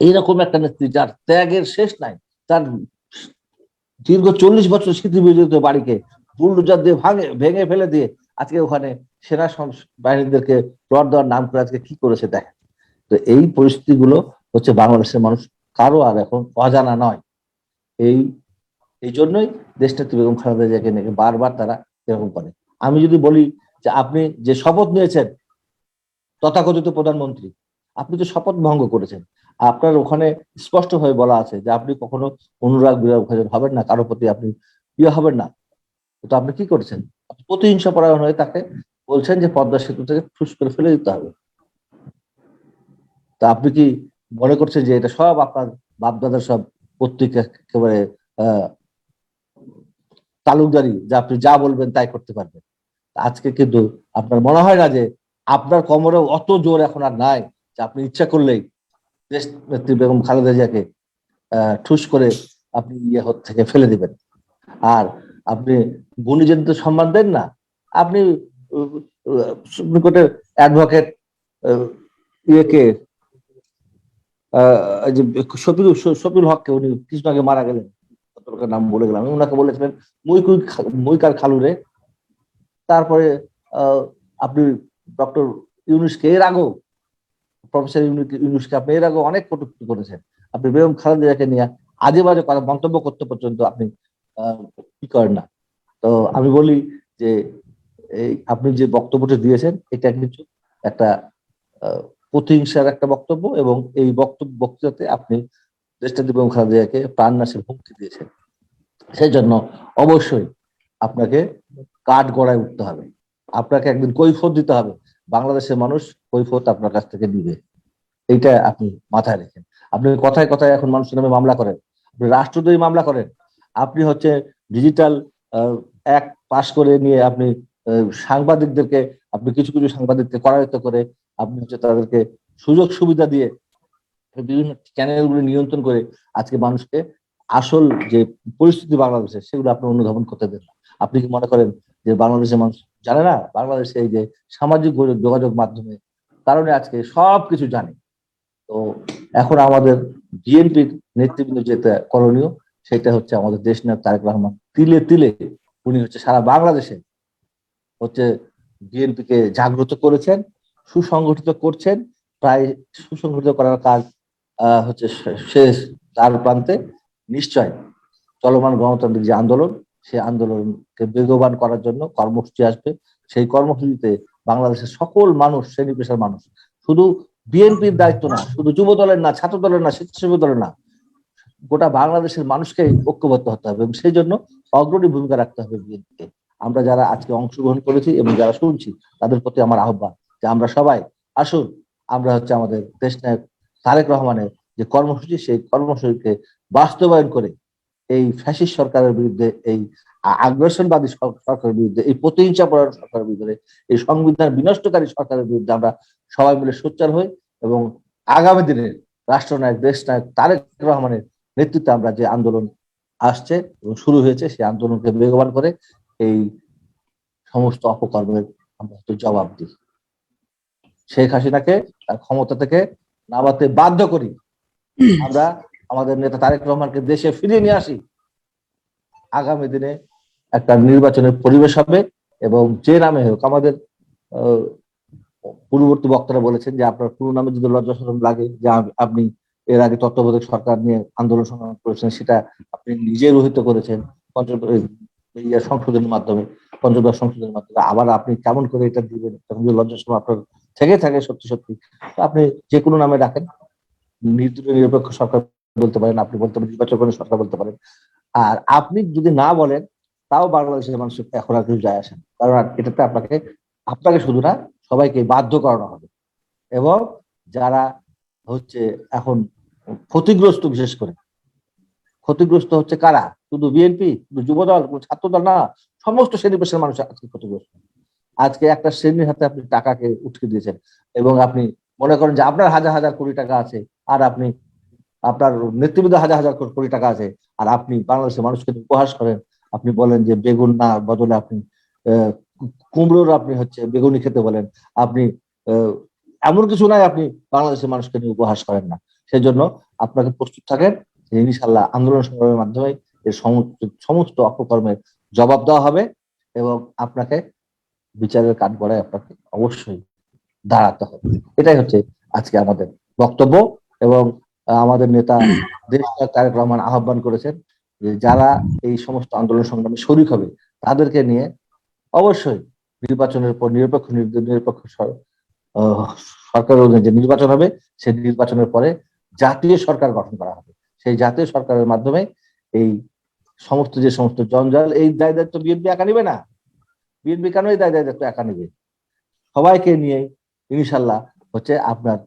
এইরকম একটা নেত্রী যার ত্যাগের শেষ নাই, তার দীর্ঘ 40 বছর স্মৃতি বিজড়িত বাড়িকে বুলডোজার দিয়ে ভেঙে ফেলে দিয়ে আজকে ওখানে সেনা বাহিনীদেরকে প্লট দেওয়ার নাম করে আজকে কি করেছে দেখেন। তো এই পরিস্থিতিগুলো হচ্ছে বাংলাদেশের মানুষ কারো আর এখন অজানা নয়। এই জন্যই দেশনেত্রী বেগম খালেদা জিয়াকে নিয়ে বারবার তারা এরকম করে। আমি যদি বলি যে আপনি যে শপথ নিয়েছেন তথাকথিত প্রধানমন্ত্রী, আপনি তো শপথ ভঙ্গ করেছেন। আপনার ওখানে স্পষ্ট হয়ে বলা আছে যে আপনি কখনো অনুরাগ বিরাগ হবেন না, কারোর প্রতি আপনি হবেন না। তো আপনি কি করেছেন? প্রতিহিংসা পরায়ণ হয়ে তাকে বলছেন যে পদ্মা সেতু থেকে ঠুস করে ফেলে দিতে হবে। তা আপনি কি মনে করছেন যে এটা সব আপনার বাপদাদার সব পত্রিকা একেবারে তালুকদারি, যে আপনি যা বলবেন তাই করতে পারবেন? আজকে কিন্তু আপনার মনে হয় না যে আপনার কোমরে অত জোর এখন আর নাই যে আপনি ইচ্ছা করলেই দেশ নেত্রী বেগম খালেদা জিয়াকে ঠুস করে আপনি থেকে ফেলে দিবেন? আর আপনি গুণীজনদের সম্মান দেন না। আপনি সুপ্রিম কোর্টের অ্যাডভোকেট ইয়েকে শফিউল হককে, উনি কিছু আগে মারা গেলেন, নাম বলে গেলাম, ওনাকে বলেছিলেন মুইকার খালুরে। তারপরে আপনি ডক্টর ইউনুসকে এর আগেও, প্রফেসর ইউনুসকে আপনি এর আগেও অনেক কটূক্তি করেছেন। আপনি বেগম খালেদা জিয়াকে নিয়ে আজে বাজে কথা মন্তব্য করতে পর্যন্ত আপনি কি করেন না। তো আমি বলি যে এই আপনি যে বক্তব্যটা দিয়েছেন এটা কিন্তু একটা প্রতিহিংসার একটা বক্তব্য, এবং এই বক্তব্যতে আপনি দেশনেত্রী বেগম খালেদা জিয়াকে প্রাণনাশের হুমকি দিয়েছেন। সেই জন্য অবশ্যই আপনাকে কাঠ গড়ায় উঠতে হবে, আপনাকে একদিন কৈফিয়ত দিতে হবে। বাংলাদেশের মানুষ কৈফিয়ত আপনার কাছ থেকে দিবে, এইটা আপনি মাথায় রেখেন। আপনি কথায় কথায় এখন মানুষের নামে মামলা করেন, আপনি রাষ্ট্রদ্রোহী মামলা করেন, আপনি হচ্ছে ডিজিটাল অ্যাক্ট পাস করে নিয়ে আপনি সাংবাদিকদেরকে, আপনি কিছু কিছু সাংবাদিককে করায়ত্ত করে আপনি হচ্ছে তাদেরকে সুযোগ সুবিধা দিয়ে বিভিন্ন চ্যানেলগুলো নিয়ন্ত্রণ করে আজকে মানুষকে আসল যে পরিস্থিতি বাংলাদেশে সেগুলো আপনি অনুধাবন করতে দেন না। আপনি কি মনে করেন যে বাংলাদেশের মানুষ জানে না? বাংলাদেশে এই যে সামাজিক যোগাযোগ মাধ্যমে কারণে আজকে সবকিছু জানে। তো এখন আমাদের বিএনপির নেতৃবৃন্দ যেটা করণীয় সেটা হচ্ছে আমাদের দেশ নায়ক তারেক রহমান তিলে তিলে উনি হচ্ছে সারা বাংলাদেশে হচ্ছে বিএনপিকে জাগ্রত করেছেন, সুসংগঠিত করছেন। প্রায় সুসংগঠিত করার কাজ হচ্ছে শেষ দ্বার প্রান্তে। নিশ্চয় চলমান গণতান্ত্রিক যে আন্দোলন, সেই আন্দোলনকে বেগবান করার জন্য কর্মসূচি আসবে। সেই কর্মসূচিতে বাংলাদেশের সকল মানুষ, শ্রেণী পেশার মানুষ, শুধু বিএনপির দায়িত্ব না, শুধু যুব দলের না, ছাত্র দলের না, স্বেচ্ছাসেবী দলের না, গোটা বাংলাদেশের মানুষকে ঐক্যবদ্ধ হতে হবে এবং সেই জন্য অগ্রণী ভূমিকা রাখতে হবে বিএনপিকে। আমরা যারা আজকে অংশগ্রহণ করেছি এবং যারা শুনছি তাদের প্রতি আমার আহ্বান যে আমরা সবাই আসুন, আমরা হচ্ছে আমাদের দেশ নায়ক তারেক রহমানের যে কর্মসূচি সেই কর্মসূচিকে বাস্তবায়ন করে এই ফ্যাসিস্ট সরকারের বিরুদ্ধে, এই আগ্রাসনবাদী সরকারের বিরুদ্ধে, এই প্রতিহিংসাপরায়ণ সরকারের বিরুদ্ধে, এই সংবিধান বিনষ্টকারী সরকারের বিরুদ্ধে আমরা সবাই মিলে সোচ্চার হই এবং আগামী দিনে রাষ্ট্রনায়ক দেশনায়ক তারেক রহমানের নেতৃত্বে আমরা যে আন্দোলন আসছে এবং শুরু হয়েছে সেই আন্দোলনকে বেগবান করে এই সমস্ত অপকর্মের আমরা জবাব দিই। শেখ হাসিনাকে তার ক্ষমতা থেকে নামাতে বাধ্য করি। আমরা আমাদের নেতা তারেক রহমানকে দেশে ফিরিয়ে নিয়ে আসি। আগামী দিনে একটা নির্বাচনের পরিবেশ হবে এবং যে নামে হোক, আমাদের পূর্ববর্তী বক্তারা বলেছেন যে আপনার পুরো নামে যদি লজ্জা শরম লাগে, যে আপনি এর আগে তত্ত্বাবধায়ক সরকার নিয়ে আন্দোলন সংগ্রাম করেছেন, সেটা আপনি নিজে রহিত করেছেন সংশোধনের মাধ্যমে, পঞ্চদশ সংশোধনের মাধ্যমে, আবার আপনি কেমন করে এটা দিবেন? তখন যদি লজ্জা শরম আপনার থেকে থাকে সত্যি সত্যি, আপনি যে কোনো নামে ডাকেন, নিরপেক্ষ সরকার বলতে পারেন, আপনি বলতে পারেন নির্বাচন করে সরকার বলতে পারেন। আর আপনি যদি না বলেন তাও বাংলাদেশের মানুষের এখন আর কিছু যায় আসেন, কারণ এটাতে আপনাকে শুধু না সবাইকে বাধ্য করানো হবে। এবং যারা হচ্ছে এখন ক্ষতিগ্রস্ত, বিশেষ করে ক্ষতিগ্রস্ত হচ্ছে কারা? শুধু বিএনপি, শুধু যুবদল, ছাত্রদল না, সমস্ত শ্রেণী পেশার মানুষ আজকে ক্ষতিগ্রস্ত। আজকে একটা শ্রেণীর হাতে আপনি টাকাকে উঠকে দিয়েছেন এবং আপনি মনে করেন যে আপনার হাজার হাজার কোটি টাকা আছে, আর আপনি আপনার নেতৃবৃন্দ হাজার হাজার কোটি টাকা আছে, আর আপনি বাংলাদেশের মানুষকে উপহাস করেন। আপনি বলেন যে বেগুন না বদলে আপনি কুমড়োর আপনি হচ্ছে বেগুনি খেতে বলেন। আপনি এমন কিছু নাই আপনি বাংলাদেশের মানুষকে নিয়ে উপহাস করেন না। সেই জন্য আপনাকে প্রস্তুত থাকেন, ইনশাল্লাহ আন্দোলন সংগ্রামের মাধ্যমে এর সমস্ত অপকর্মের জবাব দেওয়া হবে এবং আপনাকে বিচারের কাঠগড়ায় আপনাকে অবশ্যই দাঁড়াতে হবে। এটাই হচ্ছে আজকে আমাদের বক্তব্য। এবং আমাদের নেতা দেশনায়ক তারেক রহমান আহ্বান করেছেন যে যারা এই সমস্ত আন্দোলন সংগ্রামে শরীক হবে তাদেরকে নিয়ে অবশ্যই নির্বাচনের পর নিরপেক্ষ সরকারের যে নির্বাচন হবে, সেই নির্বাচনের পরে জাতীয় সরকার গঠন করা হবে। সেই জাতীয় সরকারের মাধ্যমে এই যে সমস্ত জঞ্জাল, এই দায় দায়িত্ব বিএনপি একা নিবে না। বিএনপি কেন এই দায় দায়িত্ব একা নিবে? সবাইকে নিয়ে ইনশাল্লাহ হচ্ছে আপনার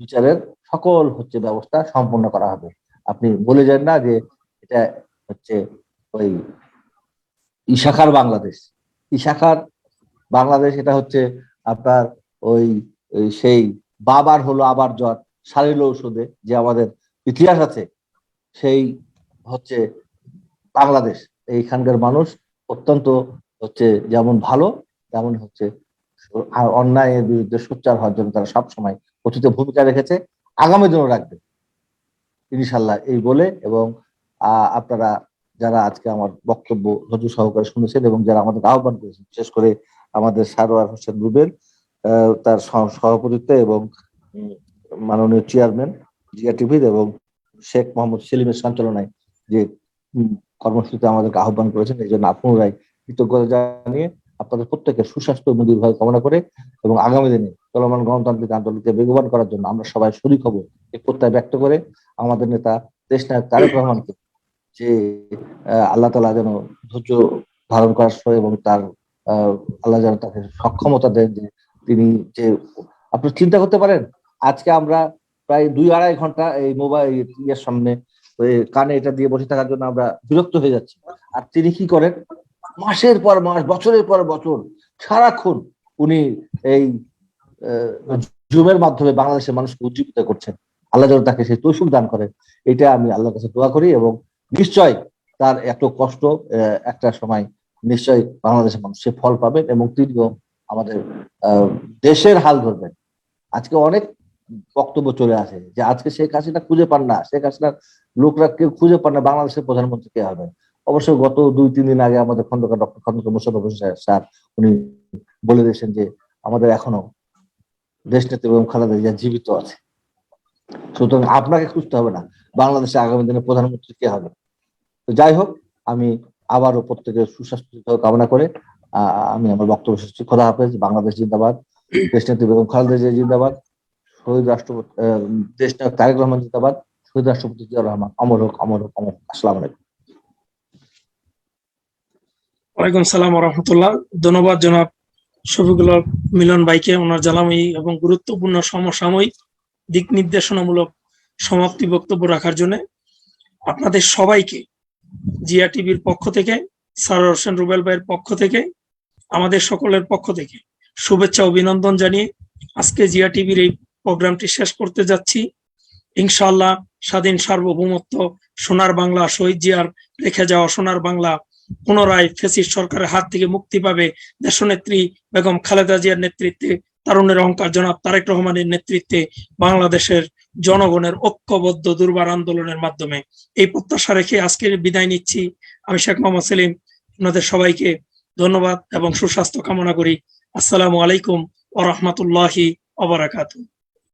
বিচারের সকল হচ্ছে ব্যবস্থা সম্পন্ন করা হবে। আপনি বলে যান না যে এটা হচ্ছে ওই ইশাখার বাংলাদেশ, ইশাখার বাংলাদেশ, এটা হচ্ছে আপনার ওই সেই বাবার হলো আবার জ্বর শারীর ঔষধে যে আমাদের ইতিহাস আছে, সেই হচ্ছে বাংলাদেশ। এইখানকার মানুষ অত্যন্ত হচ্ছে যেমন ভালো, তেমন হচ্ছে আর অন্যায়ের বিরুদ্ধে সোচ্চার হওয়ার জন্য তারা সবসময় অতীতে ভূমিকা রেখেছে, আগামী দিনও রাখবে ইনশাল্লাহ। এই বলে এবং আপনারা যারা আজকে আমার বক্তব্য ধৈর্য সহকারে শুনেছেন এবং যারা আমাদের আহ্বান করেছেন, বিশেষ করে আমাদের সারোয়ার হোসেন রুবেল, তার সভাপতিত্বে এবং মাননীয় চেয়ারম্যান জিয়া টিভির এবং শেখ মোহাম্মদ সেলিমের সঞ্চালনায় যে কর্মসূচিতে আমাদেরকে আহ্বান করেছেন, এই জন্য আপনারাই কৃতজ্ঞতা জানিয়ে আপনাদের প্রত্যেকের সুস্বাস্থ্য এবং দীর্ঘায়ু কামনা করে এবং আগামী দিনে চলমান গণতান্ত্রিক আন্দোলনকে বেগবান করার জন্য আমরা সবাই শরীক হব এই প্রত্যয় ব্যক্ত করে আমাদের নেতা দেশনায়ক তারেক রহমানকে যে আল্লাহ তাআলা যেন ধৈর্য ধারণ করার এবং তার আল্লাহ যেন তাকে সক্ষমতা দেন যে তিনি যে আপনি চিন্তা করতে পারেন, আজকে আমরা প্রায় 2-2.5 ঘন্টা এই মোবাইল ইয়ের সামনে কানে এটা দিয়ে বসে থাকার জন্য আমরা বিরক্ত হয়ে যাচ্ছি। আর তিনি কি করেন? মাসের পর মাস, বছরের পর বছর সারাক্ষণ উনি এই জুমের মাধ্যমে বাংলাদেশের মানুষকে উজ্জীবিত করছেন। আল্লাহ যেন তাকে সেই তৌফিক দান করেন, এটা আমি আল্লাহর কাছে দোয়া করি এবং নিশ্চয় তার এত কষ্ট একটা সময় নিশ্চয় বাংলাদেশের মানুষ সে ফল পাবেন এবং তিনিও আমাদের দেশের হাল ধরবেন। আজকে অনেক বক্তব্য চলে আসে যে আজকে শেখ হাসিনা খুঁজে পান না, শেখ হাসিনার লোকরা কেউ খুঁজে পান না বাংলাদেশের প্রধানমন্ত্রী কে হবে। অবশ্য গত 2-3 দিন আগে আমাদের খন্দকার ডক্টর খন্দকার মোশাররফ হোসেন স্যার উনি বলে দিয়েছেন যে আমাদের এখনো দেশনেত্রী বেগম খালেদা জিয়া জীবিত আছে। সুতরাং আপনাকে খুঁজতে হবে না বাংলাদেশে আগামী দিনে প্রধানমন্ত্রী কে হবে। তো যাই হোক, আমি আবারও প্রত্যেকের সুস্বাস্থ্য কামনা করে আমি আমার বক্তব্য শেষ করছি। খোদা হাফেজ। বাংলাদেশ জিন্দাবাদ, দেশনেত্রী বেগম খালেদা জিয়া জিন্দাবাদ, শহীদ রাষ্ট্রপতি দেশনায়ক তারেক রহমান জিন্দাবাদ, শহীদ রাষ্ট্রপতি জিয়াউর রহমান অমর হোক, অমর হোক, অমর হোক। আসসালামু আলাইকুম। ওয়ালাইকুম সালাম ওয়া রাহমাতুল্লাহ। ধন্যবাদ জনাব শফিকুল হক মিলন ভাইকে ওনার জ্বালাময়ী এবং গুরুত্বপূর্ণ সমসাময়িক দিক নির্দেশনামূলক সমাপ্তি বক্তব্য রাখার জন্য। আপনাদের সবাইকে জিয়া টিভির পক্ষ থেকে, সারোয়ার হোসেন রুবেল ভাইয়ের পক্ষ থেকে, আমাদের সকলের পক্ষ থেকে শুভেচ্ছা অভিনন্দন জানিয়ে আজকে জিয়া টিভির এই প্রোগ্রামটি শেষ করতে যাচ্ছি। ইনশাআল্লাহ স্বাধীন সার্বভৌমত্ব সোনার বাংলা, শহীদ জিয়ার রেখে যাওয়া সোনার বাংলা পুনরায় ফ্যাসিস্ট সরকারের হাত থেকে মুক্তি পাবে দেশনেত্রী বেগম খালেদা জিয়ার নেতৃত্বে, তারুণের অহংকার জনাব তারেক রহমানের নেতৃত্বে, বাংলাদেশের জনগণের ঐক্যবদ্ধ দুর্বার আন্দোলনের মাধ্যমে। এই প্রত্যাশা রেখে আজকে বিদায় নিচ্ছি। আমি শেখ মোহাম্মদ সেলিম আপনাদের সবাইকে ধন্যবাদ এবং সুস্বাস্থ্য কামনা করি। আসসালামু আলাইকুম ওয়া রাহমাতুল্লাহি ওয়া বারাকাতুহু।